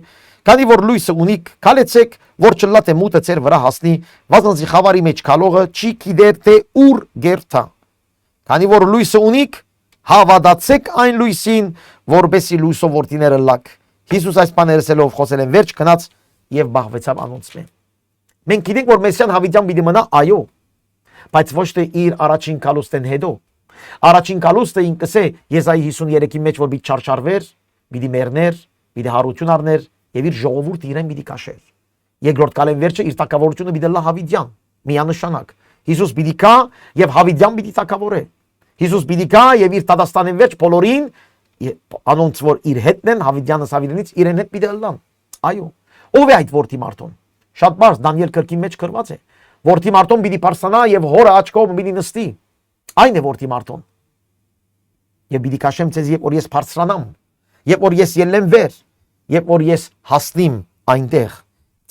քանի որ լույսը ունիք, քալեցեք, որ չլա թե մութը ցեր վրա հասնի, վազնզի խավարի մեջ քալողը չի գիտեր թե ուր գերթա։ Քանի որ լույսը ունիք, հավատացեք այն լույսին, որբեսի լույսով որդիները լակ։ Հիսուս այս բաները ասելով խոսել են վերջ գնաց եւ բաղվեցավ անոնցմեն։ Մենք գիտենք որ Մեսիան հավիտյան պիտի մնա, այո, բայց ոչ թե իր առաջին կալուստեն հետո։ Առաջին կալուստը ինքս է Եսայի 53-ի մեջ որ պիտի չարչարվեր, պիտի մեռներ, պիտի հարություն առներ եւ իր ժողովուրդը իրեն պիտի քաշեր։ Երկրորդ կալեն վերջը իր թակավորությունը պիտի լա հավիտյան, միանշանակ։ Հիսուս պիտի կա եւ հավիտյան պիտի թակավորե։ Հիսուս պիտի կա եւ իր Թադաստանին վերջ բոլորին անոնց որ իր հետն են հավիտյանս հավիտյանից իրեն հետ պիտի լան։ Այո, ով է այդ որդի մարդուն։ Շատ բարձ Դանիել գրքի մեջ գրված է։ Որդի մարդուն պիտի բարձրանա եւ հորը աչքով պիտի նստի։ Այն է որդի մարդուն։ Եվ պիտի քաշեմ ցեզ երբ որ ես բարձրանամ, երբ որ ես ելնեմ վեր, երբ որ ես հասնիմ այնտեղ,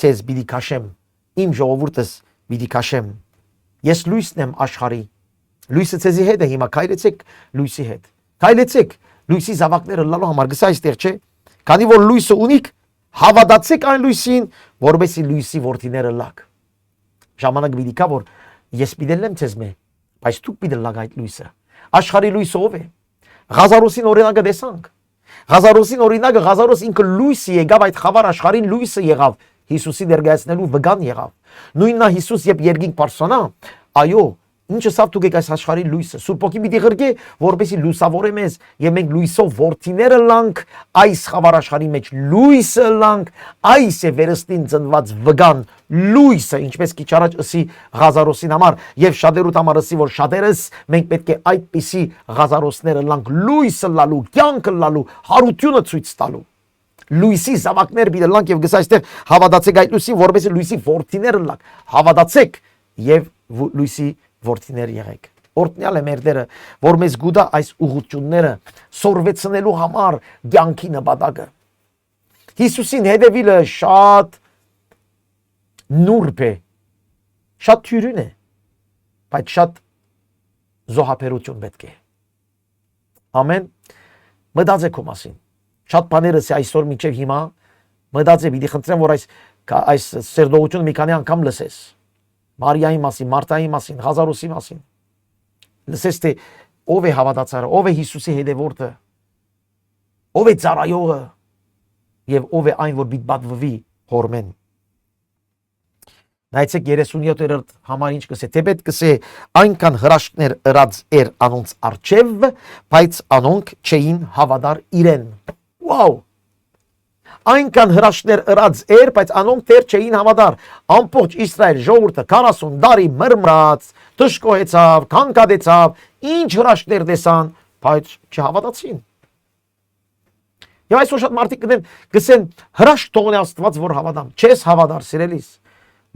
ցեզ պիտի քաշեմ, իմ ժողովուրդս պիտի քաշեմ։ Ես լույսն եմ աշխարհի։ Լույսը ցեզի հետ է, հիմա քայլեցեք լույսի հետ։ Քայլեցեք լույսի զավակները լալու համար գսա այստեղ չէ։ Քանի որ լույսը ունիք, հավատացեք այն լույսին, որովհետեւ լույսի որդիները լակ։ Ժամանակ պիտի կա որ ես պիտի լեմ ցեզ մե, բայց դուք պիտի լագ այդ լույսը։ Աշխարհի լույսը ով է։ Ղազարոսին օրինակը տեսանք։ Ղազարոսին օրինակը Ղազարոս ինքը լույսը եկավ այդ խավար աշխարհին լույսը եղավ։ Հիսուսի ներկայացնելու վգան եղավ։ Նույնն է Հիսուս երբ երկինք բարձրանա, այո, ինչը սավ դուք եք այս աշխարհի լույսը։ Սուրբ ոգին պիտի ղրկե, որպեսզի լուսավորե մեզ եւ մենք լույսով որդիները լանք այս խավար աշխարհի մեջ լույսը լանք, այս է վերստին ծնված վգան լույսը, ինչպես քիչ առաջ ասի Ղազարոսին համար եւ շատերուտ համար ասի որ շատերս մենք պետք է այդպիսի Ղազարոսները լանք լույսը լալու, կյանքը լալու, հարությունը ցույց տալու։ Լույսի զավակներ պիտի լանք եւ գսա այստեղ հավատացեք այդ լույսին, որպեսզի լույսի որդիները լանք։ Հավատացեք եւ լույսի որդիներ եղեք։ Օրտնյալ է մեր Տերը, որ մեզ գուտա այս ուղղությունները սորվեցնելու համար կյանքի նպատակը։ Հիսուսին հետևելը շատ նուրբ է, շատ թյուրին է, բայց շատ զոհաբերություն պետք է։ Ամեն, մտածեք քո մասին։ Շատ բաներս այսօր մինչև հիմա մտածեմ, պիտի խնդրեմ որ այս սերդողությունը մի քանի անգամ լսես։ Մարիայի մասին, Մարտայի մասին, Ղազարոսի մասին։ Լսես թե ով է հավատացյալը, ով է Հիսուսի հետևորդը, ով է ծառայողը եւ ով է այն որ պիտի պատվվի հորմեն։ Նայեցեք 37-րդ համար ինչ կսե, թեպետ կսե այնքան հրաշքներ ըրած էր անոնց արջև, բայց անոնք չէին հավատար իրեն։ Վաու։ Այնքան հրաշքներ ըրած էր, բայց անոնք դեռ չէին հավատար։ Ամբողջ Իսրայել ժողովուրդը 40 տարի մրմրաց, թշկոհեցավ, քանքադեցավ, ինչ հրաշքներ տեսան, բայց չհավատացին։ Եվ այսօր շատ մարդիկ կգսեն հրաշք թողնի Աստված, որ հավատամ։ Չես հավատար, սիրելիս։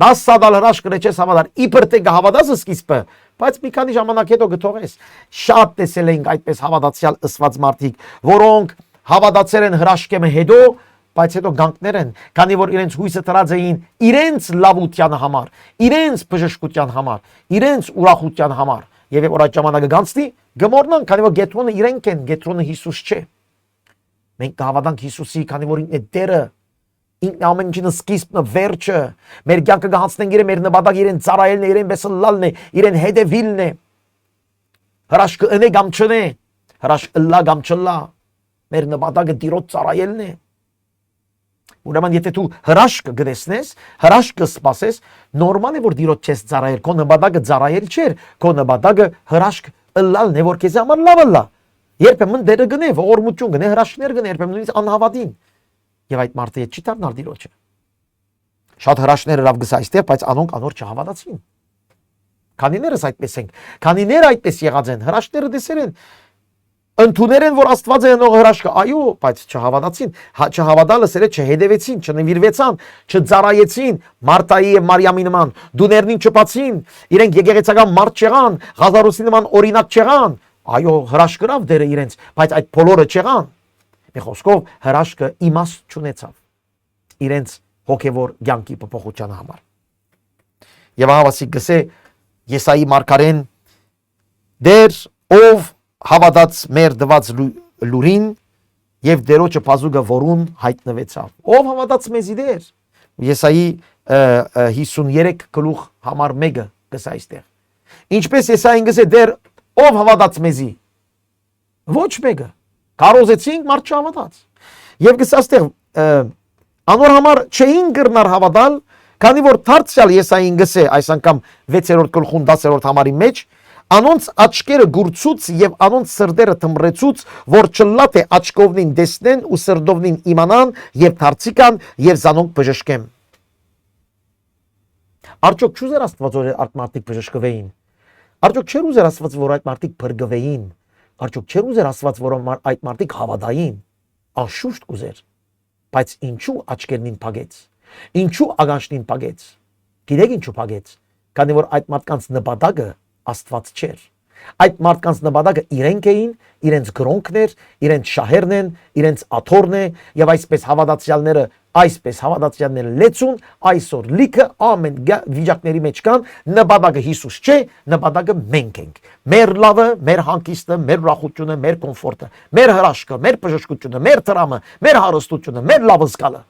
10 սադալ հրաշք կրե չես հավատար, իբր թե կհավատաս սկիզբը, բայց մի քանի ժամանակ հետո կթողես։ Շատ տեսել ենք այդպես հավատացյալ ըսված մարդիկ, որոնք հավատացել են հրաշքեմը հետո, բայց հետո գանկներ են, քանի որ իրենց հույսը տրած էին իրենց լավության համար, իրենց բժշկության համար, իրենց ուրախության համար։ Եվ որ այդ ժամանակը գանցնի, գմորնան, քանի որ գետրոնը իրենք են, գետրոնը Հիսուս չէ։ Մենք կհավատանք Հիսուսի, քանի որ ինքն է Տերը, ինքն ամեն ինչին սկիզբն է, վերջը, մեր կյանքը կհանցնենք իրեն, մեր նպատակը իրեն ծառայելն է, իրեն բեսլալն է, իրեն հետևիլն է։ Հրաշքը ընե կամ չնե, հրաշք ըլլա կամ չլա, մեր նպատակը Տիրոջ ծառայելն է։ Ուրեմն եթե դու հրաշքը գտեսնես, հրաշքը սպասես, նորմալ է որ Տիրոջ չես ծառայել, քո նպատակը ծառայել չէր, քո նպատակը հրաշք ըլլալն է, որ քեզ համար լավ լա։ Երբեմն դերը գնե, ողորմություն գնե, հրաշքներ գնե, երբեմն նույնիսկ անհավատին։ Եվ այդ մարդը չի դառնալ Տիրոջը։ Շատ հրաշքներ հրավ գսա այստեղ, բայց անոնք անոր չհավատացին։ Քանիներս այդպես ենք, քանիներ այդպես եղած են, հրաշքները տեսել են, ընդուներ են, որ Աստված է ընող հրաշքը, այո, բայց չհավատացին, չհավատալը սերը չհետևեցին, չնվիրվեցան, չծառայեցին, Մարտայի եւ Մարիամի նման, դուներնին չփացին, իրենք եկեղեցական մարդ չեղան, Ղազարոսի նման օրինակ չեղան, այո, հրաշքրավ դերը իրենց, բայց այդ բոլորը չեղան։ Մի խոսքով հրաշքը իմաստ չունեցավ իրենց հոգևոր կյանքի փոփոխության համար։ Եվ ահավասիկ գսե Եսայի մարգարեն դեր ով հավատաց մեր դված լուրին եւ դերոջը բազուկը որուն հայտնվեցավ։ Ով հավատաց մեզի դեր։ Եսայի 53 գլուխ համար 1-ը գսա այստեղ։ Ինչպես Եսային գսե դեր ով հավատաց մեզի։ Ոչ մեկը։ Կարոզեցինք մարդ չհավատաց։ Եվ գսա այստեղ անոր համար չէին գրնար հավատալ, քանի որ դարձյալ Եսային գսե այս անգամ 6-րդ գլխուն 10-րդ համարի մեջ անոնց աչքերը գուրցուց եւ անոնց սրտերը թմրեցուց, որ չլա թե աչքովնին տեսնեն ու սրտովնին իմանան եւ դարձիկան եւ զանոնք բժշկեն։ Արդյոք չուզեր Աստված որ այդ մարդիկ բժշկվեին։ Արդյոք չէր ուզեր Աստված որ այդ մարդիկ բրգվեին։ Արդյոք չէր ուզեր Աստված որ այդ մարդիկ հավատային։ Անշուշտ ուզեր։ Բայց ինչու աչքերնին փագեց։ Ինչու ագանչնին փագեց։ Գիտեք ինչու փագեց։ Քանի որ այդ մարդկանց նպատակը Աստված չէր։ Այդ մարդկանց նպատակը իրենք էին, իրենց գրոնքն էր, իրենց շահերն են, իրենց աթոռն է, եւ այսպես հավատացյալները լեցուն այսօր լիքը ամեն վիճակների մեջ կան, նպատակը Հիսուս չէ, նպատակը մենք ենք։ Մեր լավը, մեր հանգիստը, մեր ուրախությունը, մեր կոմֆորտը, մեր հրաշքը, մեր բժշկությունը, մեր տրամը, մեր հարստությունը, մեր լավը զգալը։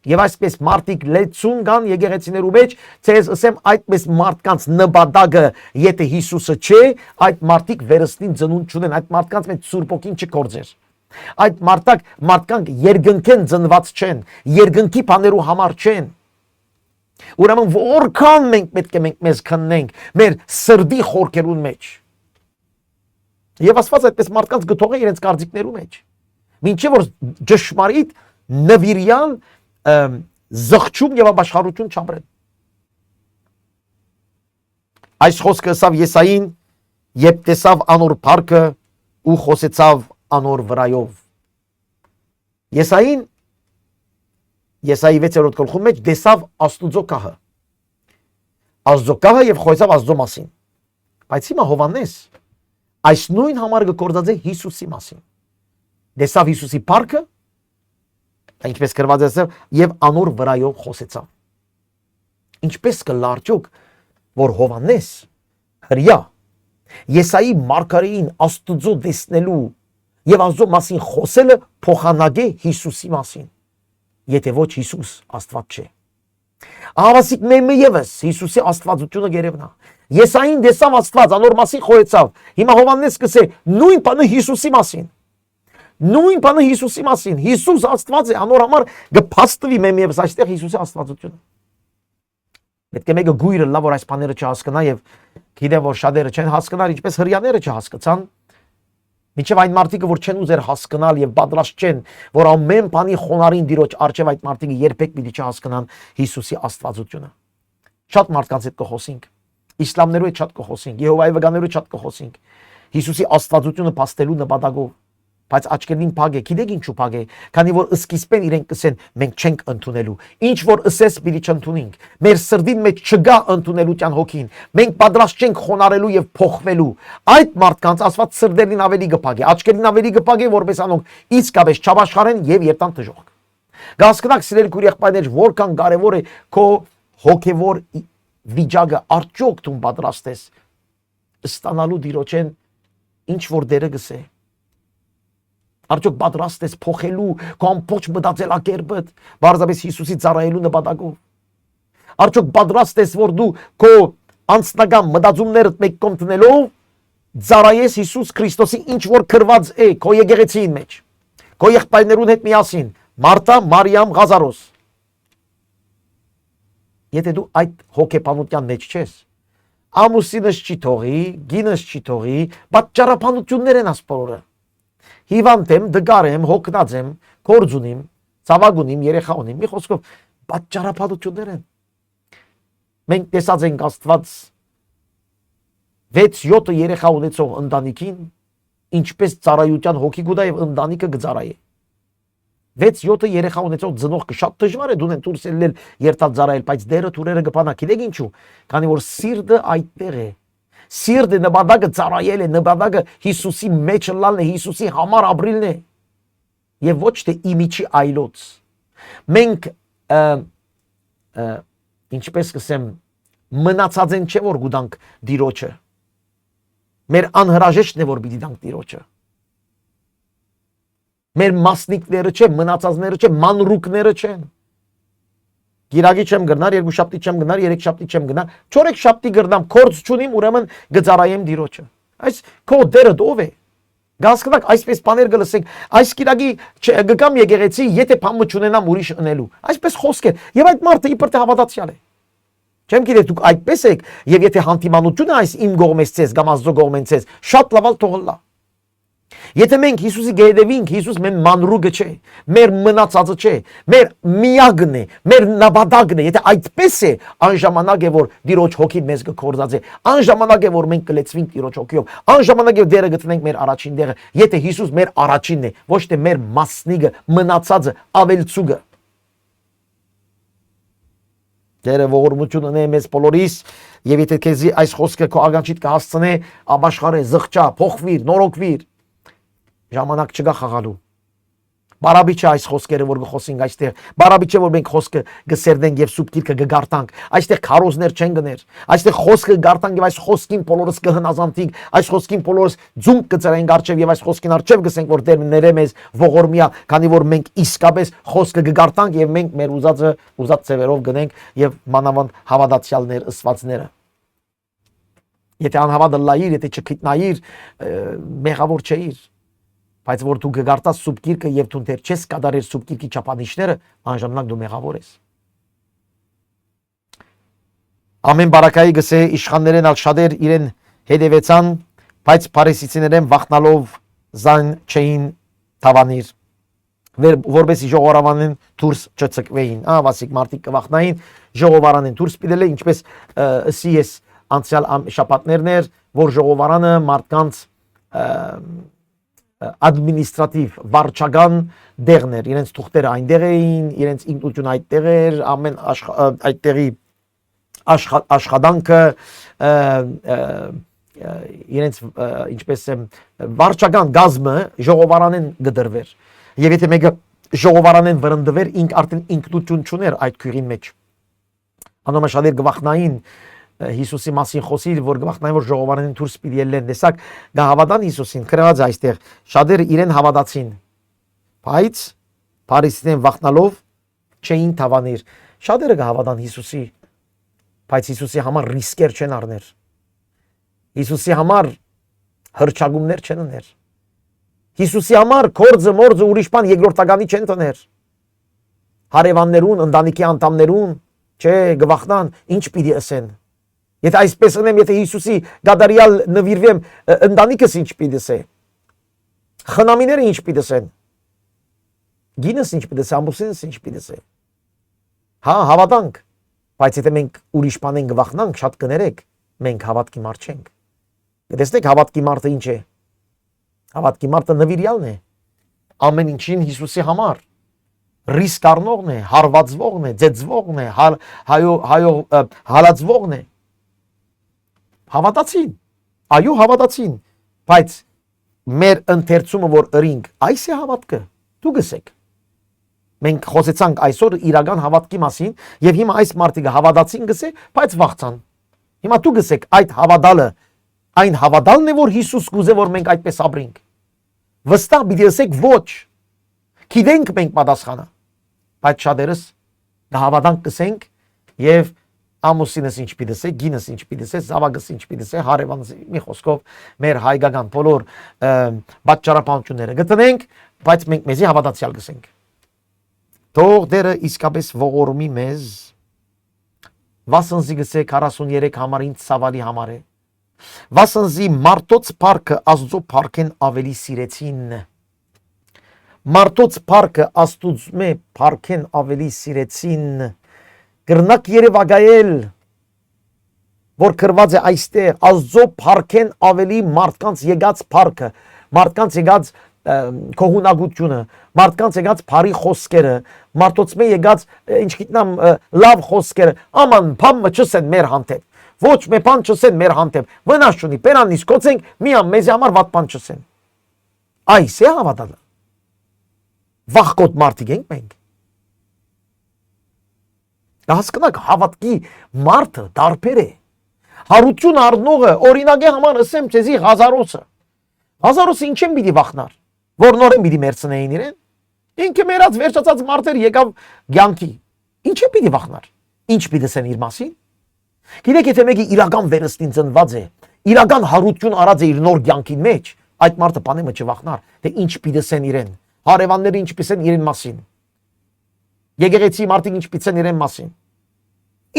Եվ այսպես մարդիկ լեցուն կան եկեղեցիներու մեջ, ցեզ ասեմ այդպես մարդկանց նպատակը, եթե Հիսուսը չէ, այդ մարդիկ վերստին ծնունդ չունեն, այդ մարդկանց մեջ Սուրբ Օքին չկործեր։ Այդ մարդկանք երկնքեն ծնված չեն, երկնքի բաներու համար չեն։ Ուրեմն որքան մենք պետք է մեզ քննենք մեր սրդի խորքերուն մեջ։ Եվ Աստված այդպես մարդկանց գթող է իրենց կարծիքներու մեջ։ Մինչև որ ճշմարիտ նվիրյալ զղջում եւ ապաշխարություն չապրեն։ Այս խոսքը ասավ Եսային, երբ տեսավ անոր փառքը ու խոսեցավ անոր վրայով։ Եսային Եսայի 6-րդ գլխում մեջ տեսավ Աստուծո կահը։ Աստծո կահը եւ խոսեցավ Աստծո մասին։ Բայց հիմա Հովանես այս նույն համար գործած է Հիսուսի մասին։ Տեսավ Հիսուսի փառքը, ինչպես գրված է եւ անոր վրայով խոսեցավ։ Ինչպես կլարճուկ որ Հովանես հրյա Եսայի մարգարեին Աստուծո տեսնելու եւ Աստծո մասին խոսելը փոխանակե Հիսուսի մասին։ Եթե ոչ Հիսուս Աստված չէ։ Ահավասիկ մեմը եւս Հիսուսի Աստվածությունը գերեւնա։ Եսային տեսավ Աստված, անոր մասին խոսեցավ։ Հիմա Հովանես կսե նույն բանը Հիսուսի մասին։ Նույն բանը Հիսուսի մասին։ Հիսուս Աստված է, անոր համար գփաստվի մեմ եւս այստեղ Հիսուսի Աստվածությունը։ Պետք է մեկը գույրը լավ որ այս բաները չհասկանա եւ գիտեմ որ շատերը չեն հասկանալ, ինչպես հрьяաները չհասկացան։ Միջև այն մարդիկը որ չեն ուզեր հասկանալ եւ պատրաստ չեն, որ ամեն բանի խոնարհին դիրոջ արժեվ այդ մարդիկը երբեք պիտի չհասկանան Հիսուսի աստվածությունը։ Շատ մարդկանց հետ կխոսենք, իսլամներու հետ շատ կխոսենք, Եհովայի վկաներու հետ շատ կխոսենք։ Հիսուսի աստվածությունը փաստելու նպատակով, բայց աչքերին փագ է, գիտեք ինչու փագ է, քանի որ սկիզբեն իրենք կսեն մենք չենք ընդունելու, ինչ որ ըսես պիտի չընդունենք, մեր սրդին մեջ չգա ընդունելության հոգին, մենք պատրաստ չենք խոնարելու եւ փոխվելու։ Այդ մարդկանց ասված սրդերին ավելի կփագ է, աչքերին ավելի կփագ է, որպես անոնք իսկապես չաշխարեն եւ երտան դժոխք։ Գասկնակ սիրելի քույր եղբայրներ, որքան կարեւոր է քո հոգեվոր վիճակը, արդյոք դու պատրաստ ես ստանալու դիրոջեն ինչ որ դերը գսե։ Արդյոք պատրաստ ես փոխելու քո ամբողջ մտածելակերպդ բարձրապես Հիսուսի ծառայելու նպատակով։ Արդյոք պատրաստ ես որ դու քո անձնական մտածումներդ մեկ կողմ տնելով ծառայես Հիսուս Քրիստոսի ինչ որ գրված է քո եկեղեցին մեջ, քո եղբայրներուն հետ միասին, Մարտա, Մարիամ, Ղազարոս։ Եթե դու այդ հոգեբանության մեջ չես, ամուսինս չի թողի, գինս չի թողի, պատճառաբանություններ են ասպորը։ Հիվանդ եմ, դգար եմ, հոգնած եմ, գործ ունիմ, ցավակ ունիմ, երեխա ունիմ, մի խոսքով պատճառաբանություններ են։ Մենք տեսած ենք Աստված 6-7 երեխա ունեցող ընտանիքին ինչպես ծառայության հոգի գուտա եւ ընտանիքը գծառայե։ 6-7 երեխա ունեցող ծնողքը շատ դժվար է դունեն դուրս ելնել երթալ ծառայել, բայց դերը թուրերը կփանա, գիտեք ինչու, քանի որ սիրտը այդտեղ է։ Սիրտը նպատակը ծառայել է, նպատակը Հիսուսի մեջ լալն է, Հիսուսի համար ապրիլն է եւ ոչ թե իմիջի այլոց։ Մենք ինչպես կսեմ մնացած են չէ որ գուտանք դիրոջը։ Մեր անհրաժեշտն է որ պիտի դանք դիրոջը։ Մեր մասնիկները չէ, մնացածները չէ, մանրուկները չեն։ Գիրագի չեմ գնար, երկու շաբթի չեմ գնար, երեք շաբթի չեմ գնար, 4 շաբթի գրնամ, կորց չունիմ, ուրեմն գծառայեմ դիրոջը։ Այս քո դերը ով է։ Գասկնակ այսպես բաներ գլսենք, այս գիրագի գկամ եկեղեցի, եթե բամը չունենամ ուրիշ ընելու։ Այսպես խոսք է, եւ այդ մարդը իբր թե հավատացյալ է։ Չեմ գիտե դուք այդպես եք, եւ եթե հանդիմանությունը այս իմ կողմից ցես կամ Աստծո կողմից ցես, շատ լավալ թողլա։ Եթե մենք Հիսուսի գեհդեվինք, Հիսուս մեր մանրուկը չէ, մեր մնացածը չէ, մեր միակն է, մեր նպատակն է, եթե այդպես է, անժամանակ է որ Տիրոջ հոգին մեզ կկործածի, անժամանակ է որ մենք կլեցվենք Տիրոջ հոգիով, անժամանակ է դերը գտնենք մեր առաջին տեղը, եթե Հիսուս մեր առաջինն է, ոչ թե մեր մասնիկը, մնացածը, ավելցուկը։ Դերը ողորմություն ունե մեզ բոլորիս, եւ եթե քեզի այս խոսքը քո ագանչիդ կհասցնե, ապաշխարե, զղջա, փոխվիր, նորոգվիր, ժամանակ չգա խաղալու։ Բարաբի չէ այս խոսքերը որ գխոսենք այստեղ, բարաբի չէ որ մենք խոսքը գսերդենք եւ սուբ գիրքը գգարտանք, այստեղ քարոզներ չեն գներ, այստեղ խոսքը գարտանք եւ այս խոսքին բոլորս կհնազանդենք, այս խոսքին բոլորս ձունկ կծրենք արչեւ եւ այս խոսքին արչեւ գսենք որ Տերն ներե մեզ ողորմիա, քանի որ մենք իսկապես խոսքը գգարտանք եւ մենք մեր ուզած ծևերով գնենք եւ մանավանդ հավատացյալներ ըսվածները։ Եթե անհավատը լայիր, եթե չգիտնայիր, մեղավոր չէիր։ Բայց որ դու գարտաս սուբ գիրքը եւ դու դեռ չես կատարել սուբ գիրքի չափանիշները, անժամանակ դու մեղավոր ես։ Ամեն բարակայի գսե իշխաններեն ալ շատեր իրեն հետևեցան, բայց փարիսեցիներեն վախնալով զան չէին թավանիր, որբեսի ժողովարանեն դուրս չցկվեին։ Ավասիկ մարդիկ կվախնային, ժողովարանեն դուրս պիտել է, ինչպես սիես անցյալ շաբաթներն էր, որ ժողովարանը մարդկանց ադմինիստրատիվ վարչական դեղներ, իրենց թուղթերը այնտեղ էին, իրենց ինքնությունը այդտեղ էր, ամեն այդտեղի աշխատանքը իրենց ինչպես վարչական գազմը ժողովարանեն գդրվեր։ Եվ եթե մեկը ժողովարանեն վրընդվեր, ինք արդեն ինքնություն չուներ այդ քույրին մեջ։ Անոմաշադեր գվախնային Հիսուսի մասին խոսիր, որ գվախնային որ ժողովարանին դուրս պիտի ելեն, տեսակ գահավատան Հիսուսին, գրված է այստեղ, շատերը իրեն հավատացին, բայց փարիսեցիներն վախնալով չէին թավանիր։ Շատերը գահավատան Հիսուսի, բայց Հիսուսի համար ռիսկեր չեն առներ։ Հիսուսի համար հրճագումներ չեն ուներ։ Հիսուսի համար կորձը մորձը ուրիշ բան երկրորդականի չեն տներ։ Հարևաններուն, ընտանիքի անդամներուն Չէ, գվախնան, ինչ պիտի ասեն։ Եթե այսպես անեմ, եթե Հիսուսի գադարյալ նվիրվեմ, ընտանիքս ինչ պիտի ասե։ Խնամիները ինչ պիտի ասեն։ Գինս ինչ պիտի ասե, ամուսինս ինչ պիտի ասե։ Հա, հավատանք, բայց եթե մենք ուրիշ բանեն գվախնանք, շատ կներեք, մենք հավատքի մարդ չենք։ Տեսնեք հավատքի մարդը ինչ է։ Հավատքի մարդը նվիրյալն է։ Ամեն ինչին Հիսուսի համար ռիսկ առնողն է, հարվածվողն է, ձեծվողն է, հալածվողն է։ Հավատացին, այո հավատացին, բայց մեր ընթերցումը որ ըրինք, այս է հավատքը, դու գսեք։ Մենք խոսեցանք այսօր իրական հավատքի մասին եւ հիմա այս մարդիկը հավատացին գսե, բայց վախցան։ Հիմա դու գսեք այդ հավատալը, այն հավատալն է որ Հիսուս կուզե որ մենք այդպես ապրենք։ Վստահ պիտի ասեք ոչ։ Գիտենք մենք պատասխանը, բայց շատերս հավատանք կսենք եւ ամուսինս ինչ պիտի ասե, գինս ինչ պիտի ասե, զավակս ինչ պիտի ասե, հարևանս մի խոսքով մեր հայկական բոլոր պատճառաբանությունները գտնենք, բայց մենք մեզի հավատացյալ կսենք։ Թող Տերը իսկապես ողորմի մեզ, վասնզի գսե 43 համար ինձ ցավալի համար է։ Վասնզի մարդոց փառքը Աստծո փառքեն ավելի սիրեցին։ Մարդոց փառքը Աստուծո փառքեն ավելի սիրեցին։ Գրնակ երևակայել, որ գրված է այստեղ, Աստծո փառքեն ավելի մարդկանց եկած փառքը, մարդկանց եկած կողունակությունը, մարդկանց եկած բարի խոսքերը, մարդոց մե եկած ինչ գիտնամ լավ խոսքերը, աման բամը չսեն մեր հանդեպ, ոչ մի բան չսեն մեր հանդեպ, վնաս չունի, պերանից կոծենք, միամ մեզի համար վատ բան չսեն։ Այս է հավատալը։ Վախկոտ մարդիկ ենք մենք։ Հասկանաք, հավատքի մարդը դարբեր է։ Հարություն առնողը օրինակի համար ասեմ ցեզի Ղազարոսը։ Ղազարոսը ինչ են պիտի վախնար, որ նորեն պիտի մերցնեին իրեն։ Ինքը մերած վերջացած մարդեր եկավ ցանկի։ Ինչ է պիտի վախնար։ Ինչ պիտի ասեն իր մասին։ Գիտեք, եթե մեկի իրական վերստին ծնված է, իրական հարություն արած է իր նոր ցանկի մեջ, այդ մարդը բանը չվախնար, թե ինչ պիտի ասեն իրեն։ Հարևանները ինչ պիտի ասեն իրեն մասին։ Եկեղեցի մարդիկ ինչ պիտի ասեն իրեն մասին։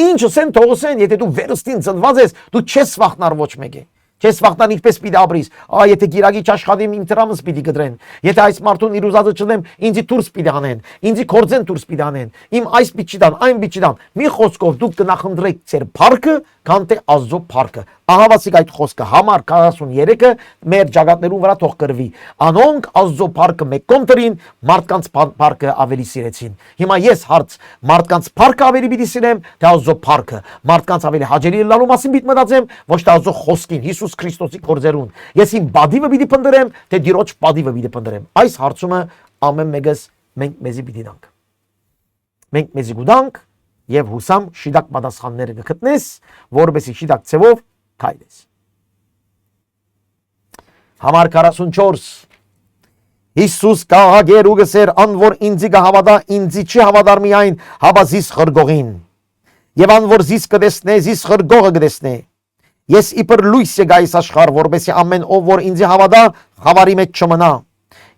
Ինչ ասեն թողոսեն, եթե դու վերստին ծնված ես, դու չես վախնար ոչ մեկի։ Չես վախնար ինչպես պիտի ապրիս։ Եթե գիրագի չաշխատեմ իմ տրամս պիտի գդրեն։ Եթե այս մարդուն իր ուզածը չնեմ, ինձի դուրս պիտի անեն, ինձի կորձեն դուրս պիտի անեն։ Իմ այս պիտի դան, այն պիտի դան։ Մի խոսքով դուք կնախնդրեք ձեր փառքը, քան թե Աստծո փառքը։ Ահավասիկ այդ խոսքը համար 43-ը մեր ճակատներուն վրա թող կրվի։ Անոնք Աստծո փառքը մեկ կողմին, մարդկանց փառքը ավելի սիրեցին։ Հիմա ես հարց, մարդկանց փառքը ավելի պիտի սիրեմ, թե Աստծո փառքը։ Մարդկանց ավելի հաճելի լալու մասին պիտի մտածեմ, ոչ թե Աստծո խոսքին, Հիսուս Քրիստոսի կորձերուն։ Ես իմ բադիվը պիտի փնտրեմ, թե Տիրոջ բադիվը պիտի փնտրեմ։ Այս հարցումը ամեն մեկս մենք մեզի պիտի դանք։ Մենք մեզի գուտանք եւ հուսամ շիդակ պատասխանները կգտնես, որովհետեւ շիդակ ցևով քայլես։ Համար 44 Հիսուս կահագեր ու գսեր անոր ինձի կհավատա ինձի չի հավատար միայն հավազիս խրգողին եւ անոր զիս կդեսնե զիս խրգողը կդեսնե ես իբր լույս եկա այս աշխարհ որովհետեւ ամեն ով որ ինձի հավատա խավարի մեջ չմնա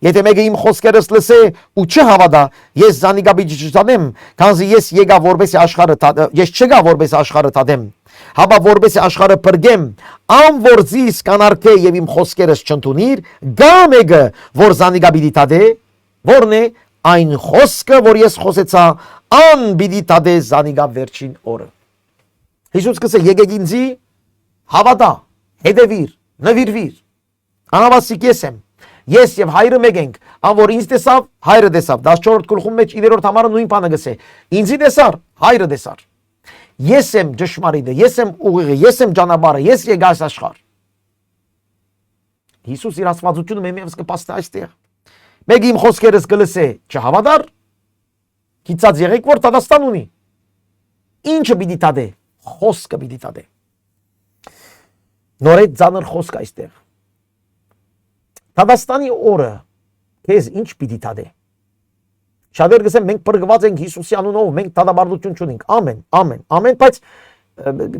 եթե մեկը իմ խոսքերս լսե ու չհավատա ես զանիկա բիջջանեմ քանզի ես եկա որովհետեւ աշխարհը ես չգա որովհետեւ աշխարհը տադեմ հաբա որովհետեւ աշխարհը բրգեմ ան որ զիս կանարքե եւ իմ խոսքերս չընդունիր գա մեկը որ զանիկա բիդի տադե որն է այն խոսքը որ ես խոսեցա ան բիդի տադե զանիկա վերջին օրը Հիսուս կսե եկեք ինձի հավատա հետևիր նվիրվիր անավասիկ ես եմ Ես եւ հայրը մեկ ենք, ան որ ինձ տեսավ, հայրը տեսավ։ 14-րդ գլխում մեջ 9-րդ համարը նույն բանը գսե։ Ինձի տեսար, հայրը տեսար։ Ես եմ ճշմարիտը, ես եմ ուղիղը, ես եմ ճանապարհը, ես եկա այս աշխարհ։ Հիսուս իր աստվածությունը մեմիևս կպաստե այստեղ։ Մեկ իմ խոսքերս կլսե, չհավատար։ Գիծած եղեք որ Տադաստան ունի։ Ինչը պիտի տադե, խոսքը պիտի տադե։ Նորետ ծանր խոսք այստեղ։ Տադաստանի օրը քեզ ինչ պիտի տադե։ Շատեր գսեն մենք բրգված ենք Հիսուսի անունով, մենք տադաբարդություն չունենք։ Ամեն, ամեն, ամեն, բայց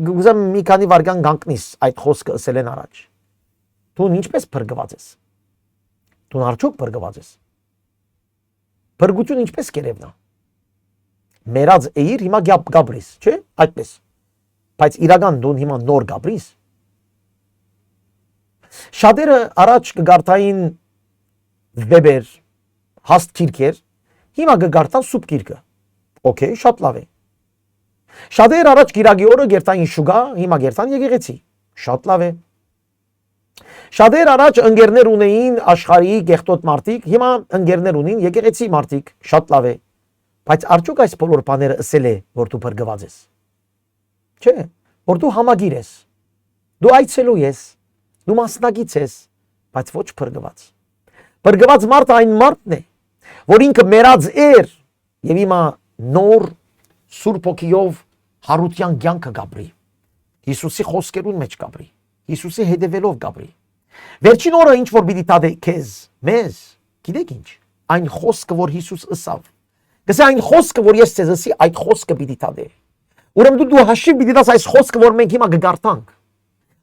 գուզեմ մի քանի վարքան գանքնիս այդ խոսքը ասել են առաջ։ Դու ինչպես բրգված ես։ Դու արդյոք բրգված ես։ Բրգություն ինչպես կերևնա։ մերած էիր, հիմա գաբրիս, չէ՞, այդպես։ Բայց իրական դու հիմա նոր գաբրիս։ Շատերը առաջ կգարտային վեբեր, հաստ գիրքեր, հիմա կգարտան սուպ գիրքը։ Okay, շատ լավ է։ Շատերը առաջ գիրագի օրը գերտային շուգա, հիմա գերտան եկեղեցի։ Շատ լավ է։ Շատեր առաջ ընկերներ ունեին աշխարհի գեղտոտ մարդիկ, հիմա ընկերներ ունին եկեղեցի մարդիկ, շատ լավ է։ Բայց արդյոք այս բոլոր բաները ասել է, որ դու բրգված ես։ Չէ, որ դու համագիր ես։ Դու այցելու ես, դու մասնագիծ ես, բայց ոչ բրգված։ Բրգված մարդը այն մարդն է, որ ինքը մեռած էր եւ հիմա նոր Սուրբ Օքիով հարության կյանքը գաբրի։ Հիսուսի խոսքերուն մեջ գաբրի։ Հիսուսի հետևելով գաբրի։ Վերջին օրը ինչ որ պիտի տա քեզ, մեզ, գիտեք ինչ, այն խոսքը որ Հիսուս ըսավ։ Գսե այն խոսքը որ ես ցեզ ասի, այդ խոսքը պիտի տա։ Ուրեմն դու հաշիվ պիտի տաս այս խոսքը որ մենք հիմա կգարտանք։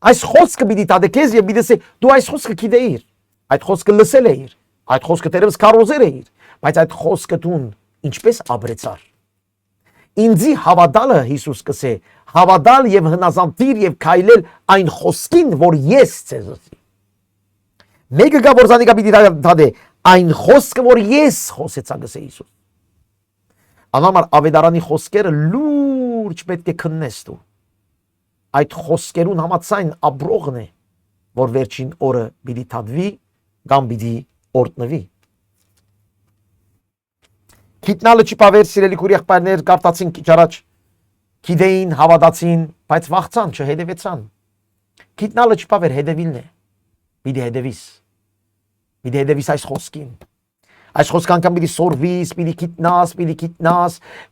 Այս խոսքը պիտի տա քեզ եւ պիտի ասի դու այս խոսքը գիտեիր, այդ խոսքը լսել էիր, այդ խոսքը դերևս կարոզեր էիր, բայց այդ խոսքը դու ինչպես ապրեցար։ Ինձի հավատալը Հիսուս կսե, հավատալ եւ հնազանդիր եւ քայլել այն խոսքին, որ ես ցեզ ասի։ Մեկը գա որ զանիկա պիտի տա այն խոսքը որ ես խոսեցա գսե Հիսուս։ Անամար ավետարանի խոսքերը լուրջ պետք է քննես դու։ Այդ խոսքերուն համաձայն ապրողն է, որ վերջին օրը պիտի թադվի կամ պիտի օրտնվի։ Գիտնալը չի պավեր սիրելի քույր եղբայրներ, կարդացին քիչ առաջ, գիտեին, հավատացին, բայց վախցան, չհետևեցան։ Գիտնալը չի պավեր հետևիլն է, պիտի հետևիս, պիտի հետևիս այս խոսքին։ Այս խոսքը անգամ պիտի սորվիս, պիտի գիտնաս,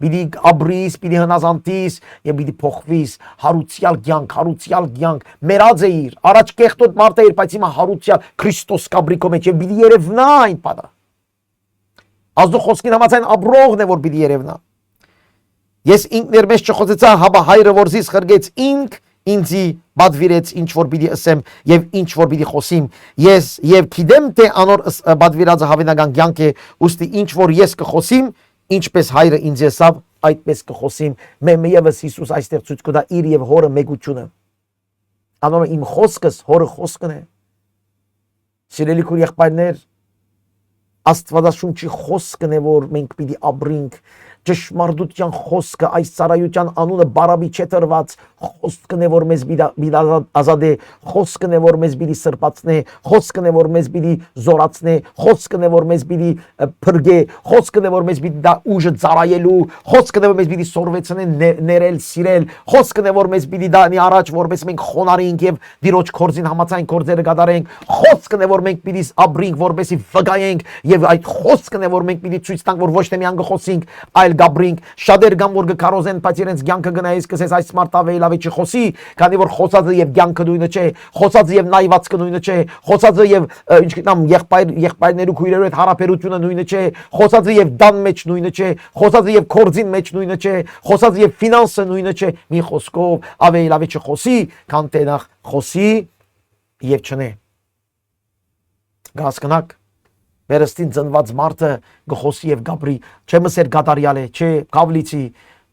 պիտի ապրիս, պիտի հնազանդիս եւ պիտի փոխվիս, հարուցյալ կյանք, մեռած էիր, առաջ կեղտոտ մարդ էիր, բայց հիմա հարուցյալ Քրիստոս կաբրիկո մեջ եւ պիտի երևնա այն բանը։ Ազդու խոսքին համաձայն ապրողն է որ պիտի երևնա։ Ես ինքներ մեջ չխոսեցա, հաբա հայրը որ զիս խրգեց ինք ինձի բադվիրեց ինչ որ պիտի ասեմ եւ ինչ որ պիտի խոսիմ ես եւ գիտեմ թե անոր բադվիրածը հավենական կյանք է ուստի ինչ որ ես կխոսիմ ինչպես հայրը ինձ եսավ այդպես կխոսիմ մեևս Հիսուս այստեղ ցույց կտա իր եւ հորը մեգությունը անոր իմ խոսքս հորը խոսքն է սիրելի քույր եղբայրներ Աստվածաշունչի խոսքն է որ մենք պիտի ապրենք ճշմարտության խոսքը այս ծառայության անունը բարաբի չէ տրված խոսքն է որ մեզ պիտի ազատե խոսքն է որ մեզ պիտի սրբացնե խոսքն է որ մեզ պիտի զորացնե խոսքն է որ մեզ պիտի փրկե խոսքն է որ մեզ պիտի դա ուժը ծառայելու խոսքն է որ մեզ պիտի սորվեցնե ներել սիրել խոսքն է որ մեզ պիտի դանի առաջ որպես մենք խոնարհենք եւ դիրոջ կորձին համաձայն կորձերը կատարենք խոսքն է որ մենք պիտի ապրենք որպեսի վգայենք եւ այդ խոսքն է որ մենք պիտի ցույց տանք որ ոչ թե միան գխոսենք այլ գաբրինք շատեր կամ որ գկարոզեն բայց իրենց կյանքը գնայից կսես այս մարտավե լավի չխոսի քանի որ խոսածը եւ կյանքը նույնը չէ խոսածը եւ նայվածքը նույնը չէ խոսածը եւ ինչ գիտեմ եղբայրներու քույրերու հետ հարաբերությունը նույնը չէ խոսածը եւ դան մեջ նույնը չէ խոսածը եւ կորձին մեջ նույնը չէ խոսածը եւ ֆինանսը նույնը չէ մի խոսքով ավելի լավի չխոսի քան տենախ խոսի եւ չնե գասկնակ Վերստին ծնված մարդը գխոսի եւ գաբրի չեմ ասեր գադարյալ է չէ կավլիցի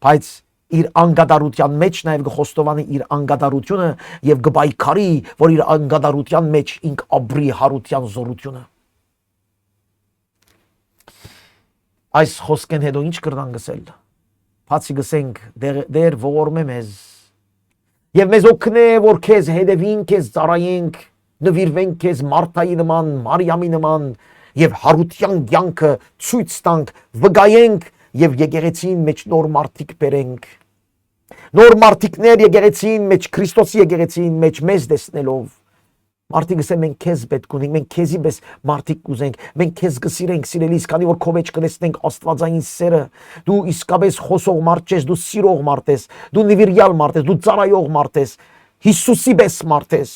բայց իր անգադարության մեջ նաեւ գխոստովանի իր անգադարությունը եւ գբայքարի որ իր անգադարության մեջ ինք ապրի հարության զորությունը այս խոսքեն հետո ինչ կրնան գսել բացի գսենք դեր ողորմե մեզ եւ մեզ օգնե որ քեզ հետևին քեզ ծառայենք նվիրվենք քեզ Մարթայի նման Մարիամի նման Եվ հարության կյանքը ցույց տանք, վգայենք եւ եկեղեցին մեջ նոր մարդիկ բերենք։ Նոր մարդիկներ եկեղեցին մեջ Քրիստոսի եկեղեցին մեջ մեզ տեսնելով։ Մարդիկ ասեն մենք քեզ պետք ունենք, մենք քեզի պես մարդիկ կուզենք, մենք քեզ կսիրենք, սիրելիս, քանի որ քո մեջ կնեսնենք Աստվածային սերը։ Դու իսկապես խոսող մարդ ես, դու սիրող մարդ ես, դու նվիրյալ մարդ ես, դու ծառայող մարդ ես, Հիսուսի պես մարդ ես։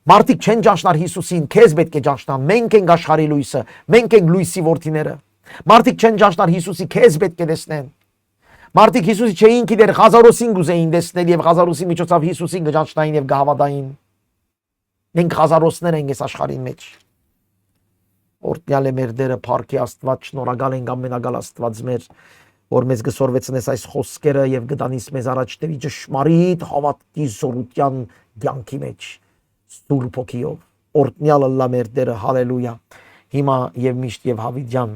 Մարդիկ չեն ճաշնար Հիսուսին, քեզ պետք է ճաշնան, մենք ենք աշխարհի լույսը, մենք ենք լույսի որդիները։ Մարդիկ չեն ճաշնար Հիսուսի, քեզ պետք է տեսնեն։ Մարդիկ Հիսուսի չէին գիտեր, Ղազարոսին գուզեին տեսնել եւ Ղազարոսի միջոցով Հիսուսին կճաշնային եւ կհավատային։ Մենք Ղազարոսներ ենք այս աշխարհի մեջ։ Օրհնյալ է մեր Տերը, փառքի Աստված, շնորհակալ ենք ամենակալ Աստված մեր, որ մեզ գսորվեցնես այս խոսքերը եւ գտանիս մեզ առաջ տերի ճշմարիտ հավատքի զորության կյանքի մեջ Սուրբ Հոգիով օրհնյալ լա մեր Տերը հալելույա հիմա եւ միշտ եւ հավիտյան